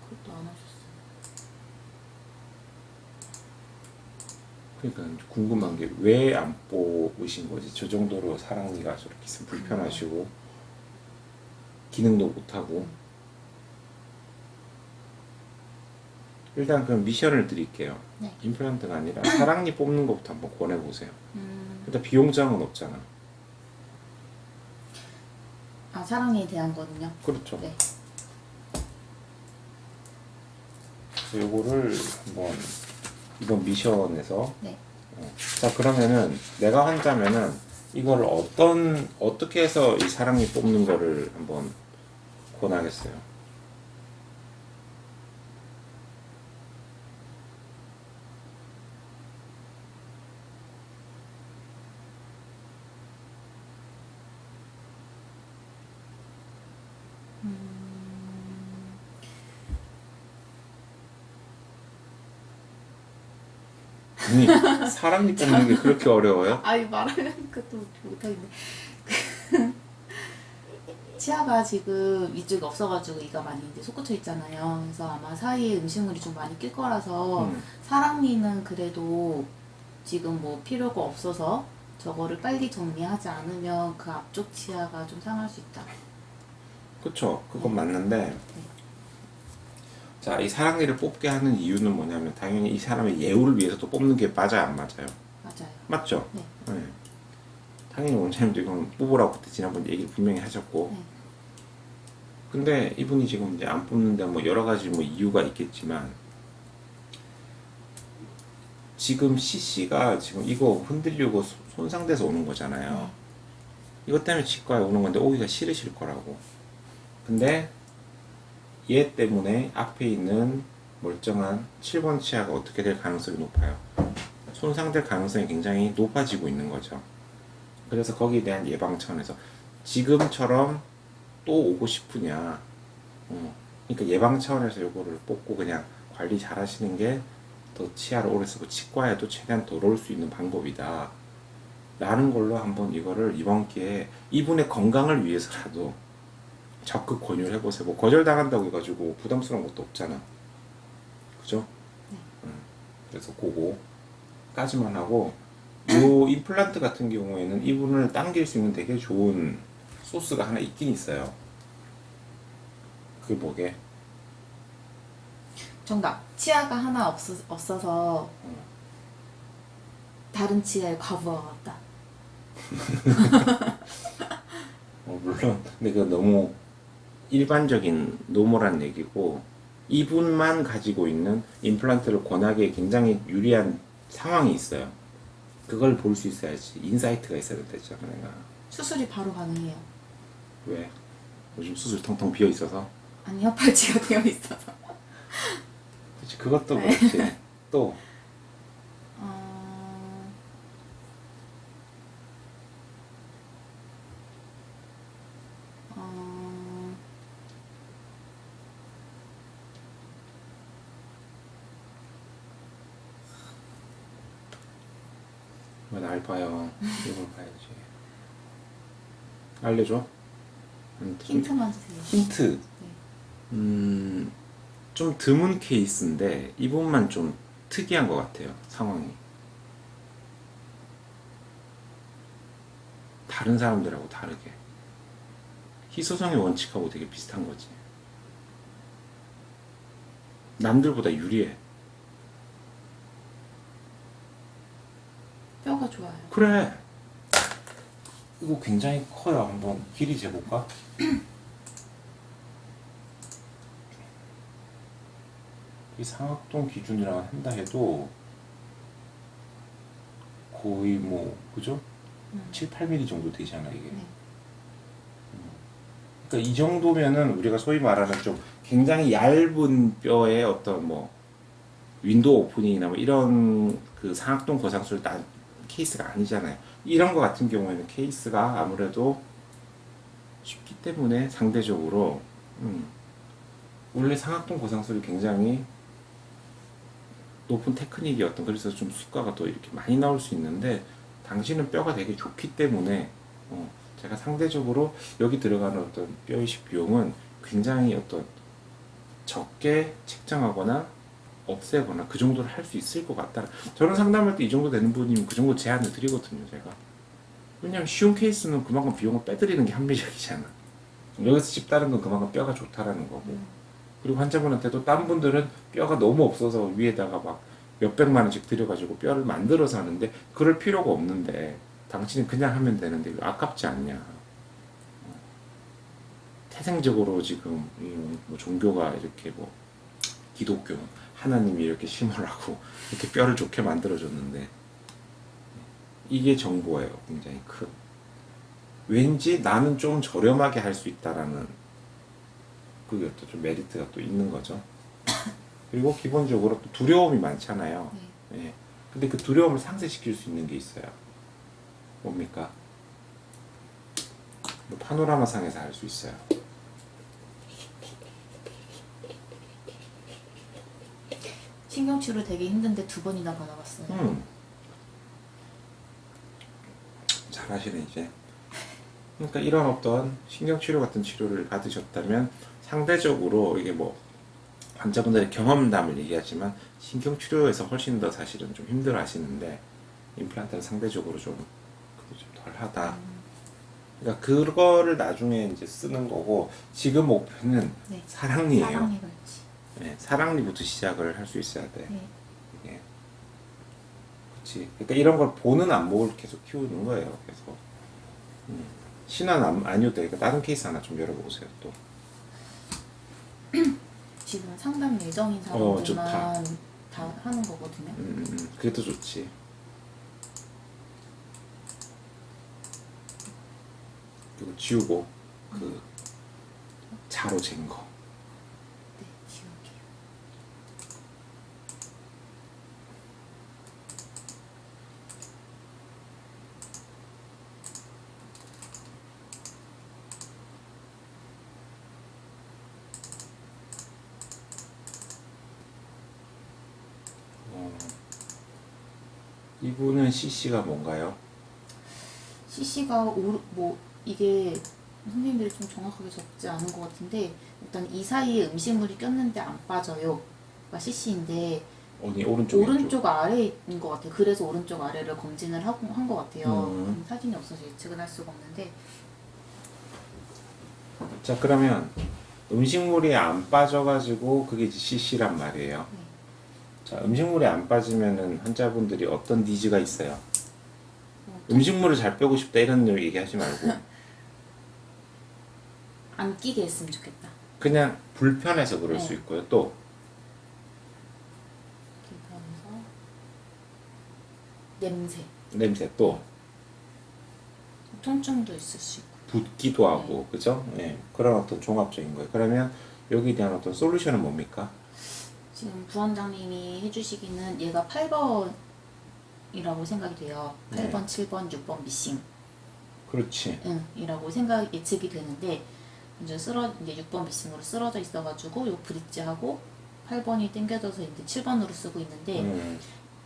그것도 안 하셨어요. 그러니까 궁금한 게 왜 안 뽑으신 거지? 저 정도로 사랑니가 저렇게 있으면 불편하시고 기능도 못하고. 일단 그럼 미션을 드릴게요. 네. 임플란트가 아니라 사랑니 뽑는 것부터 한번 권해보세요. 음, 일단 비용장은 없잖아. 아 사랑에 대한 거는요? 그렇죠. 네. 그래서 요거를 한번 이번 미션에서 네. 자, 그러면은 내가 환자면은 이걸 어떻게 해서 이 사랑니 뽑는 거를 한번 권하겠어요. 아니, 사랑니 뽑는 게 그렇게 어려워요? 아이 말하려니까 또 못하겠네. 치아가 지금 이쪽에 없어가지고 이가 많이 이제 솟구쳐 있잖아요. 그래서 아마 사이에 음식물이 좀 많이 낄 거라서 사랑니는 그래도 지금 뭐 필요가 없어서 저거를 빨리 정리하지 않으면 그 앞쪽 치아가 좀 상할 수 있다. 그쵸, 그건 맞는데 자, 이 사랑니를 뽑게 하는 이유는 뭐냐면 당연히 이 사람의 예우를 위해서 또 뽑는 게 맞아요, 안 맞아요? 맞아요. 맞죠? 네. 네. 당연히 원장님도 이건 뽑으라고 그때 지난번 얘기를 분명히 하셨고 네. 근데 이분이 지금 이제 안 뽑는데 뭐 여러 가지 뭐 이유가 있겠지만 지금 CC가 지금 이거 흔들리고 손상돼서 오는 거잖아요. 네. 이것 때문에 치과에 오는 건데 오기가 싫으실 거라고. 근데 얘 때문에 앞에 있는 멀쩡한 7번 치아가 어떻게 될 가능성이 높아요. 손상될 가능성이 굉장히 높아지고 있는 거죠. 그래서 거기에 대한 예방 차원에서 지금처럼 또 오고 싶으냐. 그러니까 예방 차원에서 요거를 뽑고 그냥 관리 잘 하시는 게 더 치아를 오래 쓰고 치과에도 최대한 돌아올 수 있는 방법이다 라는 걸로 한번 이거를 이번 기회에 이분의 건강을 위해서라도 적극 권유를 해보세요. 뭐 거절당한다고 해가지고 부담스러운 것도 없잖아. 그죠? 그래서 그거까지만 하고, 요 임플란트 같은 경우에는 이분을 당길 수 있는 되게 좋은 소스가 하나 있긴 있어요. 그게 뭐게? 정답. 치아가 하나 없어서 다른 치아에 과부하가 왔다. 물론 근데 그거 너무 일반적인 노멀한 얘기고, 이분만 가지고 있는 임플란트를 권하기에 굉장히 유리한 상황이 있어요. 그걸 볼 수 있어야지. 인사이트가 있어야 되잖아. 내가 수술이 바로 가능해요. 왜? 요즘 수술 텅텅 비어 있어서. 아니요, 발치가 되어 있어서. 그렇지, 그것도 그렇지. 또 어... 어... 왜 날 봐요? 이걸 봐야지. 알려줘. 힌트만 주세요. 힌트. 네. 좀 드문 케이스인데 이분만 좀 특이한 것 같아요. 상황이. 다른 사람들하고 다르게. 희소성의 원칙하고 되게 비슷한 거지. 남들보다 유리해. 뼈가 좋아요. 그래. 이거 굉장히 커요. 한번 길이 재볼까? 이 상악동 기준이랑 한다 해도 거의 뭐 그죠? 7, 8mm 정도 되잖아 이게. 네. 그러니까 이 정도면은 우리가 소위 말하는 좀 굉장히 얇은 뼈의 어떤 뭐 윈도우 오프닝이나 뭐 이런 그 상악동 거상술 케이스가 아니잖아요. 이런 거 같은 경우에는 케이스가 아무래도 쉽기 때문에 상대적으로 원래 상악동 거상술이 굉장히 높은 테크닉이었던, 그래서 좀 수가가 또 이렇게 많이 나올 수 있는데 당신은 뼈가 되게 좋기 때문에 제가 상대적으로 여기 들어가는 어떤 뼈 이식 비용은 굉장히 어떤 적게 책정하거나 없애거나 그 정도를 할 수 있을 것 같다. 저는 상담할 때 이 정도 되는 분이면 그 정도 제한을 드리거든요, 제가. 왜냐면 쉬운 케이스는 그만큼 비용을 빼드리는 게 합리적이잖아. 여기서 집다른 건 그만큼 뼈가 좋다라는 거고. 그리고 환자분한테도 다른 분들은 뼈가 너무 없어서 위에다가 막 몇백만 원씩 들여가지고 뼈를 만들어서 하는데 그럴 필요가 없는데 당신은 그냥 하면 되는데 이거 아깝지 않냐. 태생적으로 지금 뭐 종교가 이렇게 뭐 기독교 하나님이 이렇게 심으라고 이렇게 뼈를 좋게 만들어줬는데 이게 정보예요. 굉장히 큰. 왠지 나는 좀 저렴하게 할 수 있다라는 그게 또 좀 메리트가 또 있는 거죠. 그리고 기본적으로 또 두려움이 많잖아요. 예. 근데 그 두려움을 상쇄시킬 수 있는 게 있어요. 뭡니까? 뭐 파노라마 상에서 할 수 있어요. 신경치료 되게 힘든데 2번이나 받아봤어요. 잘하시네 이제. 그러니까 이런 어떤 신경치료 같은 치료를 받으셨다면 상대적으로 이게 뭐 환자분들의 경험담을 얘기하지만 신경치료에서 훨씬 더 사실은 좀 힘들어 하시는데 임플란트는 상대적으로 좀 덜하다. 그러니까 그거를 나중에 이제 쓰는 거고 지금 목표는 네. 사랑니예요. 사랑니 발치. 네, 사랑니부터 시작을 할 수 있어야 돼. 네. 이게. 그렇지. 그러니까 이런 걸 보는 안목을 계속 키우는 거예요. 계속. 신안 아니어도 되니까 다른 케이스 하나 좀 열어보세요 또. 지금 상담 예정인 좋다. 사람들만 다 하는 거거든요. 그게 더 좋지. 그리고 지우고 그 자로 잰 거. 네, 지울게요. 이분은 CC가 뭔가요? CC가 뭐 이게 선생님들이 좀 정확하게 적지 않은 것 같은데 일단 이 사이에 음식물이 꼈는데 안 빠져요가 CC인데 어디 오른쪽 오른쪽 아래인 것 같아요. 그래서 오른쪽 아래를 검진을 한 것 같아요. 사진이 없어서 예측은 할 수가 없는데 자 그러면 음식물이 안 빠져가지고 그게 이제 CC란 말이에요. 네. 자 음식물이 안 빠지면은 환자분들이 어떤 니즈가 있어요? 음식물을 잘 빼고 싶다 이런 얘기하지 말고 안 끼게 했으면 좋겠다. 그냥 불편해서 그럴 네. 수 있고요. 또 냄새, 냄새 또 통증도 있을 수 있고. 붓기도 하고 그죠? 네. 그런 어떤 종합적인 거예요. 그러면 여기에 대한 어떤 솔루션은 뭡니까? 지금 부원장님이 해주시기는 얘가 8번이라고 생각이 돼요. 8번, 7번, 6번 미싱. 그렇지. 이라고 예측이 되는데 이제 이제 6번 미싱으로 쓰러져 있어가지고 요 브릿지하고 8번이 당겨져서 이제 7번으로 쓰고 있는데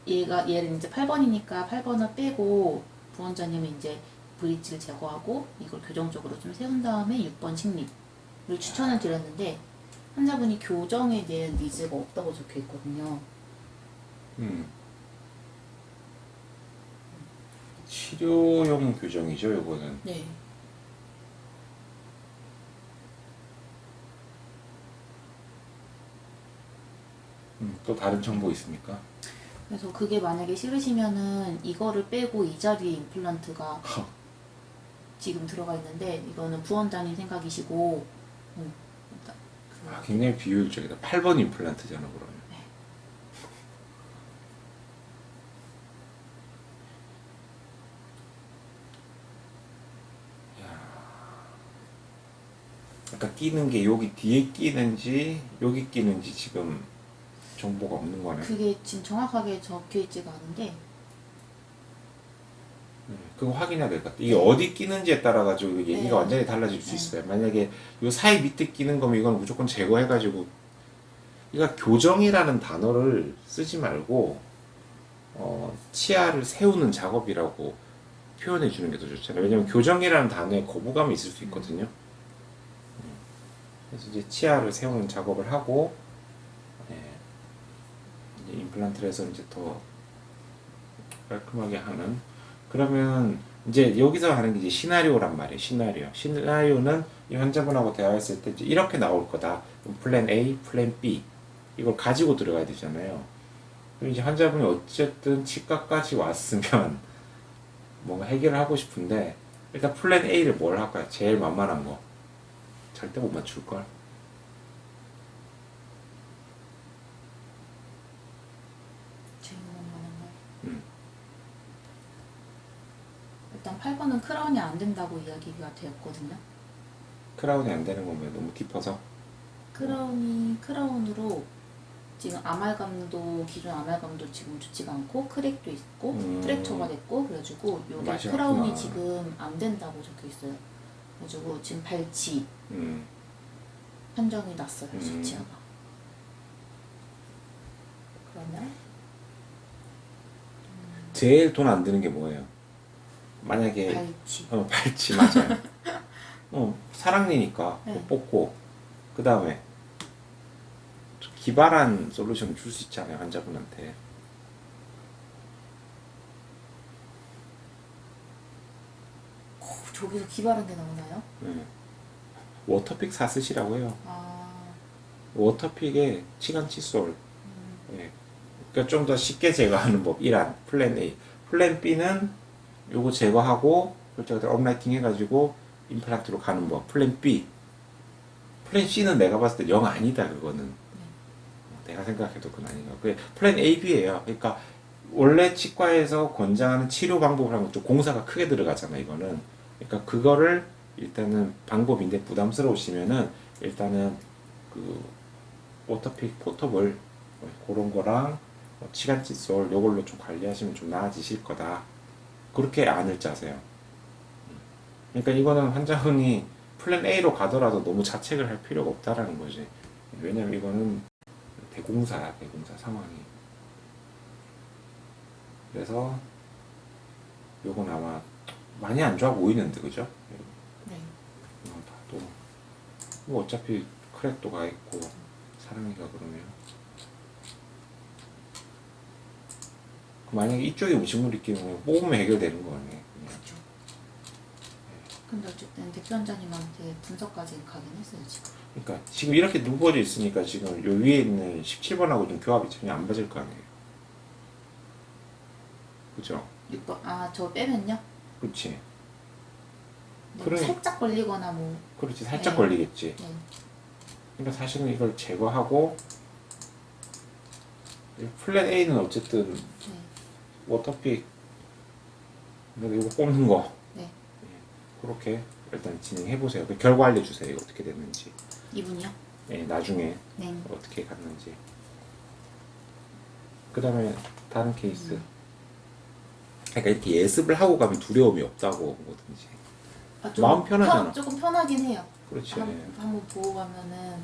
얘를 이제 8번이니까 8번을 빼고 부원장님은 이제 브릿지를 제거하고 이걸 교정적으로 좀 세운 다음에 6번 식립을 추천을 드렸는데 환자분이 교정에 대한 니즈가 없다고 적혀 있거든요. 치료용 교정이죠, 요거는. 네. 또 다른 정보 있습니까? 그래서 그게 만약에 싫으시면은 이거를 빼고 이 자리에 임플란트가 지금 들어가 있는데 이거는 부원장님 생각이시고 굉장히 비효율적이다. 8번 임플란트잖아, 그러면. 네. 아까 끼는 게 여기 뒤에 끼는지 여기 끼는지 지금 정보가 없는 거네. 그게 지금 정확하게 적혀 있지가 않은데 그거 확인해야 될 것 같아. 이게 어디 끼는지에 따라 가지고 얘기가 네. 완전히 달라질 수 있어요. 만약에 요 사이 밑에 끼는 거면 이건 무조건 제거해 가지고 그러니까 교정이라는 단어를 쓰지 말고 치아를 세우는 작업이라고 표현해 주는 게 더 좋잖아요. 왜냐면 교정이라는 단어에 거부감이 있을 수 있거든요. 그래서 이제 치아를 세우는 작업을 하고 이제 임플란트를 해서 이제 더 깔끔하게 하는. 그러면 이제 여기서 하는 게 이제 시나리오란 말이에요. 시나리오는 이 환자분하고 대화했을 때 이제 이렇게 나올 거다. 플랜 A, 플랜 B 이걸 가지고 들어가야 되잖아요. 그럼 이제 환자분이 어쨌든 치과까지 왔으면 뭔가 해결을 하고 싶은데 일단 플랜 A를 뭘 할까요? 제일 만만한 거. 절대 못 맞출걸. 제일 원하는 거. 일단 8번은 크라운이 안 된다고 이야기가 되었거든요. 크라운이 안 되는 거면 너무 깊어서. 크라운으로 지금 기존 아말감도 지금 좋지가 않고 크랙도 있고 프랙처가 됐고 그래가지고 요게 맛이 크라운이 없구나. 지금 안 된다고 적혀 있어요. 그래가지고 지금 발치 판정이 났어요. 수치아가. 그러면 제일 돈 안 드는 게 뭐예요? 만약에 발치. 발치 맞아요. 사랑니니까 네. 뽑고 그 다음에 기발한 솔루션 줄 수 있잖아요 환자분한테. 저기서 기발한 게 나오나요? 워터픽 사 쓰시라고 해요. 아, 워터픽에 치간 칫솔. 그러니까 좀 더 쉽게 제거하는 법. 1안 플랜 A. 플랜 B는 요거 제거하고 그렇게 업라이팅 해가지고 임플란트로 가는 법. 플랜 B. 플랜 C는 내가 봤을 때 영 아니다 그거는. 내가 생각해도 그건 아닌가. 그게 플랜 A, B예요. 그러니까 원래 치과에서 권장하는 치료 방법을 하면 좀 공사가 크게 들어가잖아 이거는. 그러니까 그거를 일단은 방법인데 부담스러우시면은 일단은 그 워터픽 포터블 그런 거랑 치간 칫솔 요걸로 좀 관리하시면 좀 나아지실 거다. 그렇게 안을 짜세요. 그러니까 이거는 환자분이 플랜 A로 가더라도 너무 자책을 할 필요가 없다라는 거지. 왜냐면 이거는 대공사 상황이. 그래서 요건 아마 많이 안 좋아 보이는데 그죠? 네. 이거 봐도 뭐 어차피 크랙도 가 있고 사람이가 그러면 만약에 이쪽에 음식물이 끼면 뽑으면 해결되는 거 아니에요? 그냥. 그렇죠. 근데 어쨌든 대표원장님한테 분석까지 가긴 했어요 지금. 그러니까 지금 이렇게 누워져 있으니까 지금 요 위에 있는 17번하고 좀 교합이 전혀 안 맞을 거 아니에요. 그죠? 6번 저 빼면요? 그렇지. 네, 그래. 살짝 걸리거나 뭐. 그렇지. 살짝 네. 걸리겠지. 네. 그러니까 사실은 이걸 제거하고 플랜 A는 어쨌든 네. 워터픽 이거 뽑는 거 네. 그렇게 일단 진행해 보세요. 그 결과 알려주세요. 이거 어떻게 됐는지. 이분이요? 네, 나중에 네. 어떻게 갔는지. 그 다음에 다른 케이스. 그러니까 이렇게 예습을 하고 가면 두려움이 없다고 뭐든지. 좀 마음 편하잖아. 조금 편하긴 해요. 그렇지. 한번 보고 가면은.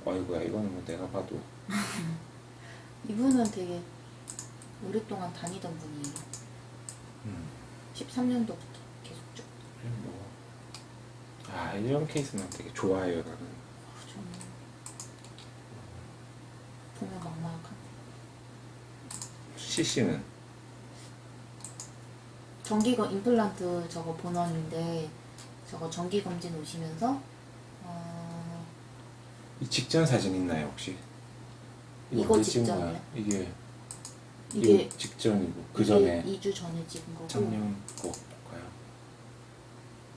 아이고야 이거는 뭐 내가 봐도 이분은 되게 오랫동안 다니던 분이에요. 13년도부터 계속 쭉. 뭐, 이런 케이스는 되게 좋아해요 나는. 좀 보면 막막한. CC는 정기검 임플란트 저거 본원인데 저거 정기 검진 오시면서 이 직전 사진 있나요 혹시? 이거 언제 찍은 직전이요? 거야? 이게 이게 직전이고 그 전에 2주 전에 찍은 거고. 작년 거 볼까요?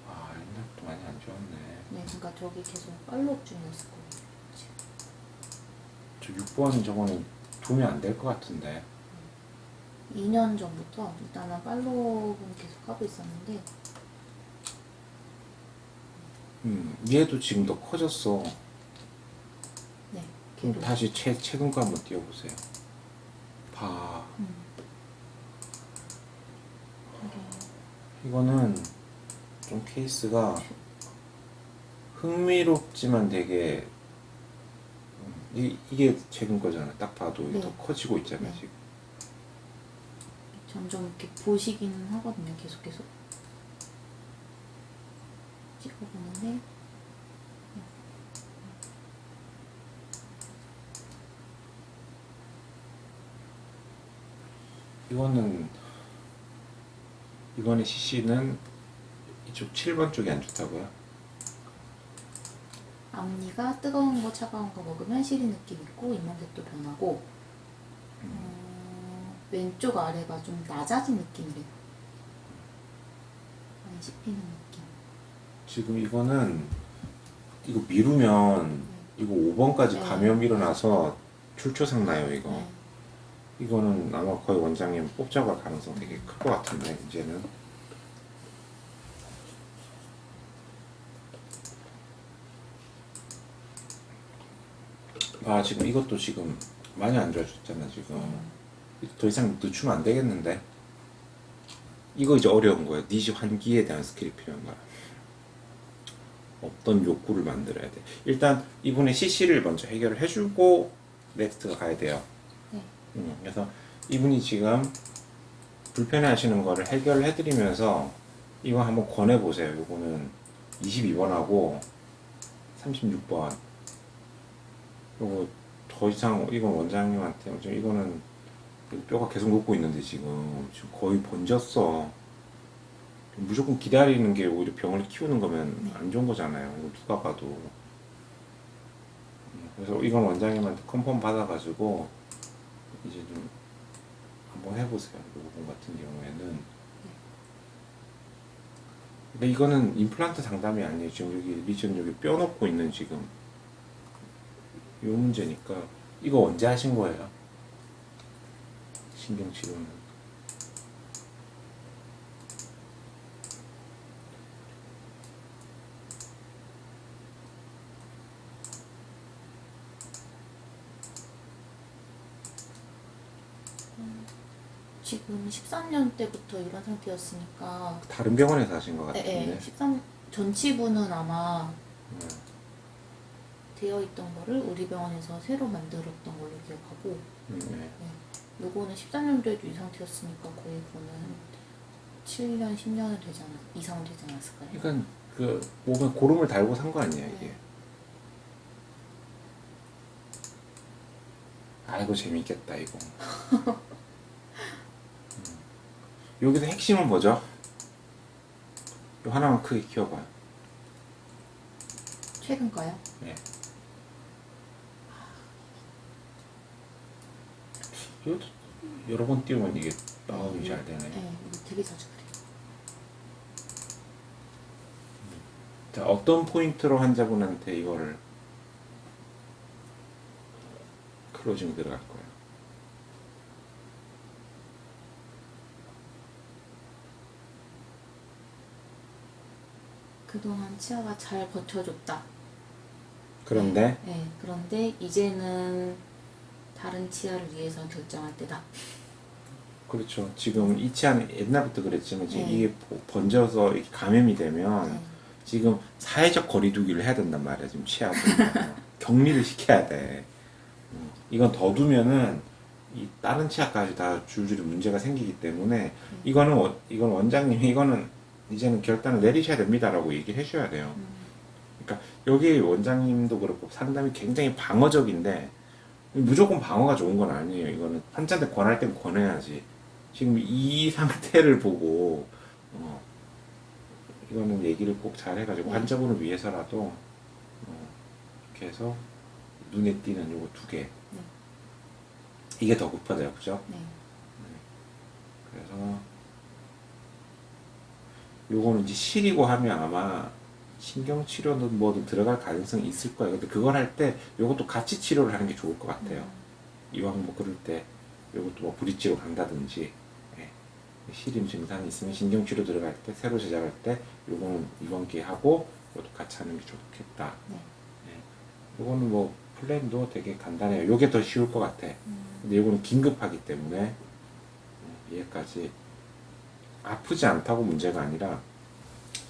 옛날부터 많이 안 좋았네. 네, 그러니까 저기 계속 팔로우 중이었을 거예요. 저 6번 저거는 도움이 안 될 것 같은데. 2년 전부터 일단은 팔로우는 계속 하고 있었는데 얘도 지금 더 커졌어. 네, 그럼 걔도. 다시 최근 거 한번 띄워보세요. 봐. 이거는 좀 케이스가 흥미롭지만 되게 이게 최근 거잖아. 딱 봐도 이게 네. 더 커지고 있잖아 네. 지금. 점점 이렇게 보시기는 하거든요. 계속 찍어보는데 이번에 CC는 이쪽 7번 쪽이 안 좋다고요? 앞니가 뜨거운 거 차가운 거 먹으면 시린 느낌 있고 잇몸색도 변하고 왼쪽 아래가 좀 낮아진 느낌이래요. 많이 씹히는 느낌. 지금 이거 미루면 이거 5번까지 네. 감염 일어나서 출초상 나요 이거. 네. 이거는 아마 거의 원장님 뽑자고 할 가능성 되게 클 것 같은데 이제는. 지금 이것도 지금 많이 안 좋아졌잖아 지금. 더 이상 늦추면 안 되겠는데. 이거 이제 어려운 거야. 니즈 환기에 대한 스킬이 필요한 거야. 어떤 욕구를 만들어야 돼. 일단 이분의 CC를 먼저 해결을 해주고 넥스트가 가야 돼요. 네. 그래서 이분이 지금 불편해하시는 거를 해결을 해드리면서 이거 한번 권해보세요. 이거는 22번하고 36번. 이거 더 이상 이건 원장님한테 이거는 뼈가 계속 녹고 있는데 지금 거의 번졌어. 무조건 기다리는 게 오히려 병을 키우는 거면 안 좋은 거잖아요. 이거 누가 봐도. 그래서 이건 원장님한테 컨펌 받아가지고 이제 좀 한번 해보세요. 이 부분 같은 경우에는. 근데 이거는 임플란트 상담이 아니에요. 지금 여기 리전 여기 뼈 넣고 있는 지금 요 문제니까. 이거 언제 하신 거예요? 신경치료는. 지금 13년 때부터 이런 상태였으니까 다른 병원에서 하신 것 네, 같은데. 네. 13 전치부는 아마 음, 되어 있던 거를 우리 병원에서 새로 만들었던 걸로 기억하고 네. 요거는 13년도에도 이 상태였으니까 거의 그거는 7년, 10년은 이상은 되지 않았을까요? 그러니까 그 몸에 고름을 달고 산 거 아니야 이게. 네. 아이고 재밌겠다 이거. 여기서 핵심은 뭐죠? 요 하나만 크게 키워봐요. 최근 거요? 네. 이것도 여러 번 띄우면 이게 나오기 잘 되네. 네, 이거 되게 자주 그래요. 자, 어떤 포인트로 환자분한테 이거를 클로징 들어갈 거예요? 그동안 치아가 잘 버텨줬다. 그런데 네, 그런데 이제는 다른 치아를 위해서 결정할 때다. 그렇죠. 지금 이 치아는 옛날부터 그랬지만 지금 네. 이게 번져서 이렇게 감염이 되면 네. 지금 사회적 거리두기를 해야 된단 말이야. 지금 치아분들 격리를 시켜야 돼. 이건 더 두면은 이 다른 치아까지 다 줄줄이 문제가 생기기 때문에 이건 원장님이 이거는 이제는 결단을 내리셔야 됩니다라고 얘기를 해줘야 돼요. 그러니까 여기 원장님도 그렇고 상담이 굉장히 방어적인데 무조건 방어가 좋은 건 아니에요. 이거는 환자한테 권할 땐 권해야지. 지금 이 상태를 보고 이거는 얘기를 꼭 잘 해가지고 환자분을 위해서라도 이렇게 해서 눈에 띄는 요거 2개 이게 더 급하대요, 그죠? 네. 그래서 요거는 이제 실이고 하면 아마 신경치료는 뭐든 들어갈 가능성이 있을 거예요. 근데 그걸 할 때 요것도 같이 치료를 하는 게 좋을 것 같아요. 이왕 뭐 그럴 때 요것도 뭐 브릿지로 간다든지 시림 증상이 있으면 신경치료 들어갈 때 새로 제작할 때 요거는 이번 기회에 하고 이것도 같이 하는 게 좋겠다. 네. 요거는 뭐 플랜도 되게 간단해요. 요게 더 쉬울 것 같아. 근데 요거는 긴급하기 때문에 얘까지 아프지 않다고 문제가 아니라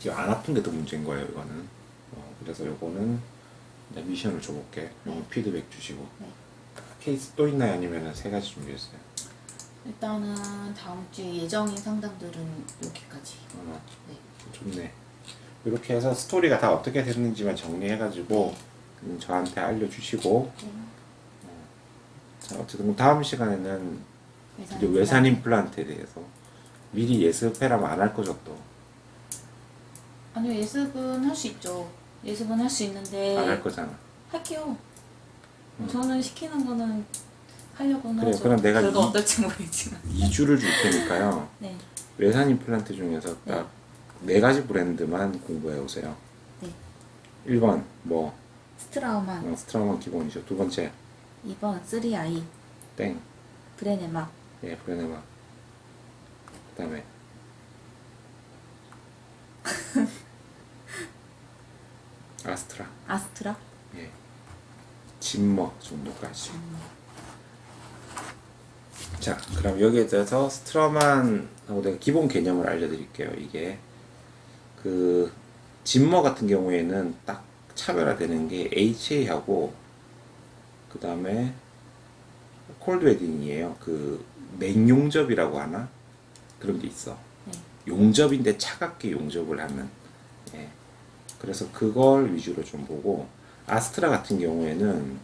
지금 안 아픈 게 더 문제인 거예요. 이거는 그래서 요거는 이제 미션을 줘볼게. 요거 피드백 주시고 케이스 또 있나요? 아니면 3가지 준비했어요? 일단은 다음 주에 예정인 상담들은 여기까지. 네. 좋네. 이렇게 해서 스토리가 다 어떻게 됐는지만 정리해가지고 저한테 알려주시고 자, 어쨌든 다음 시간에는 이제 외산 임플란트에 대해서 미리 예습해라면 안 할 거죠 또? 아니요, 예습은 할 수 있죠. 예습은 할 수 있는데 안 할 거잖아. 할게요. 저는 시키는 거는 하려고는 그래요. 하죠. 그럼 내가 결과 어떨지 모르겠지만. 2주를 줄 테니까요. 네. 외산 임플란트 중에서 딱 4가지 브랜드만 공부해 오세요. 네. 1번 뭐 스트라우만. 스트라우만 기본이죠. 2번째 2번 3i 땡. 브레네마. 예, 브레네마. 그 다음에 아스트라. 아스트라. 예. 진머 정도까지. 자, 그럼 여기에 대해서 스트라만하고 내가 기본 개념을 알려드릴게요. 이게 그 진머 같은 경우에는 딱 차별화되는 게 HA하고 그 다음에 콜드 웨딩이에요. 그 냉용접이라고 하나 그런 게 있어. 네. 용접인데 차갑게 용접을 하는. 예. 그래서 그걸 위주로 좀 보고 아스트라 같은 경우에는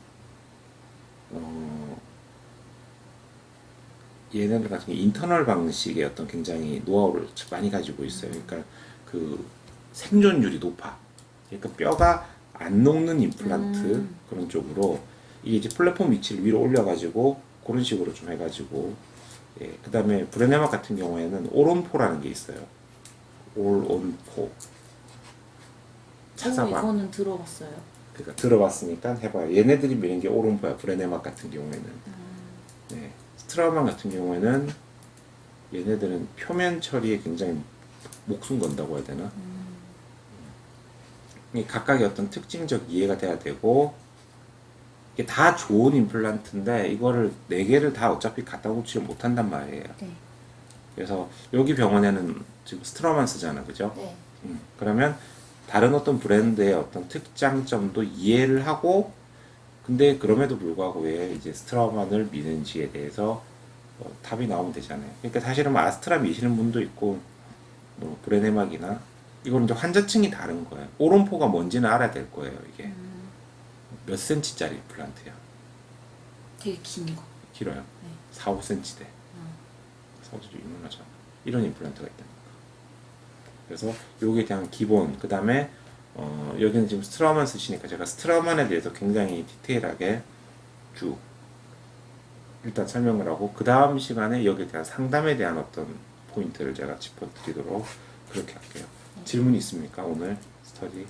얘네들 같은 경우 인터널 방식의 어떤 굉장히 노하우를 많이 가지고 있어요. 그러니까 그 생존율이 높아. 그러니까 뼈가 안 녹는 임플란트 그런 쪽으로 이게 이제 플랫폼 위치를 위로 올려가지고 그런 식으로 좀 해가지고 예. 그 다음에 브레네마 같은 경우에는 올온포라는 게 있어요. 올온포 찾아봐. 이거는 들어봤어요. 그러니까 들어봤으니까 해봐요. 얘네들이 미는 게 오른포야. 브레네마 같은 경우에는. 네. 스트라우만 같은 경우에는 얘네들은 표면 처리에 굉장히 목숨 건다고 해야 되나? 이 각각의 어떤 특징적 이해가 돼야 되고 이게 다 좋은 임플란트인데 이거를 4개를 다 어차피 갖다 붙이를 못한단 말이에요. 네. 그래서 여기 병원에는 지금 스트라만 쓰잖아, 그죠? 네. 그러면 다른 어떤 브랜드의 어떤 특장점도 이해를 하고, 근데 그럼에도 불구하고 왜 이제 스트라만을 미는지에 대해서 답이 나오면 되잖아요. 그러니까 사실은 뭐 아스트라 미시는 분도 있고, 뭐 브레네막이나 이건 이제 환자층이 다른 거예요. 오론포가 뭔지는 알아야 될 거예요. 이게 몇 센치짜리 임플란트야? 되게 긴 거. 길어요. 네. 4, 5cm 돼. 사우디도 유명하잖아. 이런 임플란트가 있다니까. 그래서 여기에 대한 기본, 그 다음에 여기는 지금 스트라우만 쓰시니까 제가 스트라우만에 대해서 굉장히 디테일하게 쭉 일단 설명을 하고, 그 다음 시간에 여기에 대한 상담에 대한 어떤 포인트를 제가 짚어드리도록 그렇게 할게요. 질문 있습니까? 오늘 스터디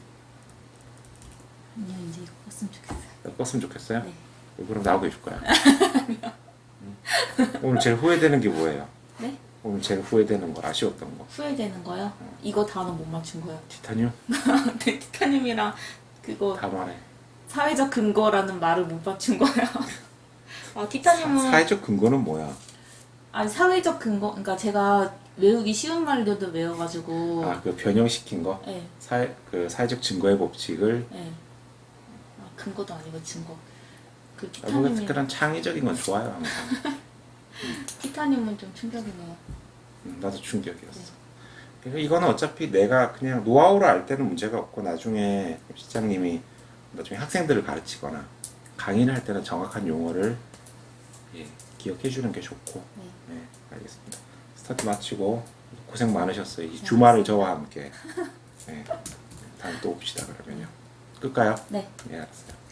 아니요, 이제 이거 껐으면 좋겠어요. 껐으면 좋겠어요? 네. 그럼 나오고 해줄 거야. 오늘 제일 후회되는 게 뭐예요? 네? 오늘 제일 후회되는 거, 아쉬웠던 거. 후회되는 거요? 이거 단어 못 맞춘 거요. 티타늄? 네, 티타늄이랑 그거 다 말해. 사회적 근거라는 말을 못 맞춘 거예요. 아, 티타늄은 사회적 근거는 뭐야? 아니 사회적 근거, 그러니까 제가 외우기 쉬운 말들도 외워가지고. 아, 그 변형시킨 거? 네, 그 사회적 증거의 법칙을. 네. 아, 근거도 아니고 증거. 그 뭔가 티타늄이 그런 창의적인 건 좋아요, 항상. 티타늄은 좀 충격이네요. 나도 충격이었어. 그래서 이거는 어차피 내가 그냥 노하우를 알 때는 문제가 없고, 나중에 시장님이 나중에 학생들을 가르치거나 강의를 할 때는 정확한 용어를 기억해 주는 게 좋고. 네. 네, 알겠습니다. 스타트 마치고 고생 많으셨어요. 이 주말을 저와 함께. 네, 다음에 또 봅시다, 그러면요. 끌까요? 네. 네, 알았어요.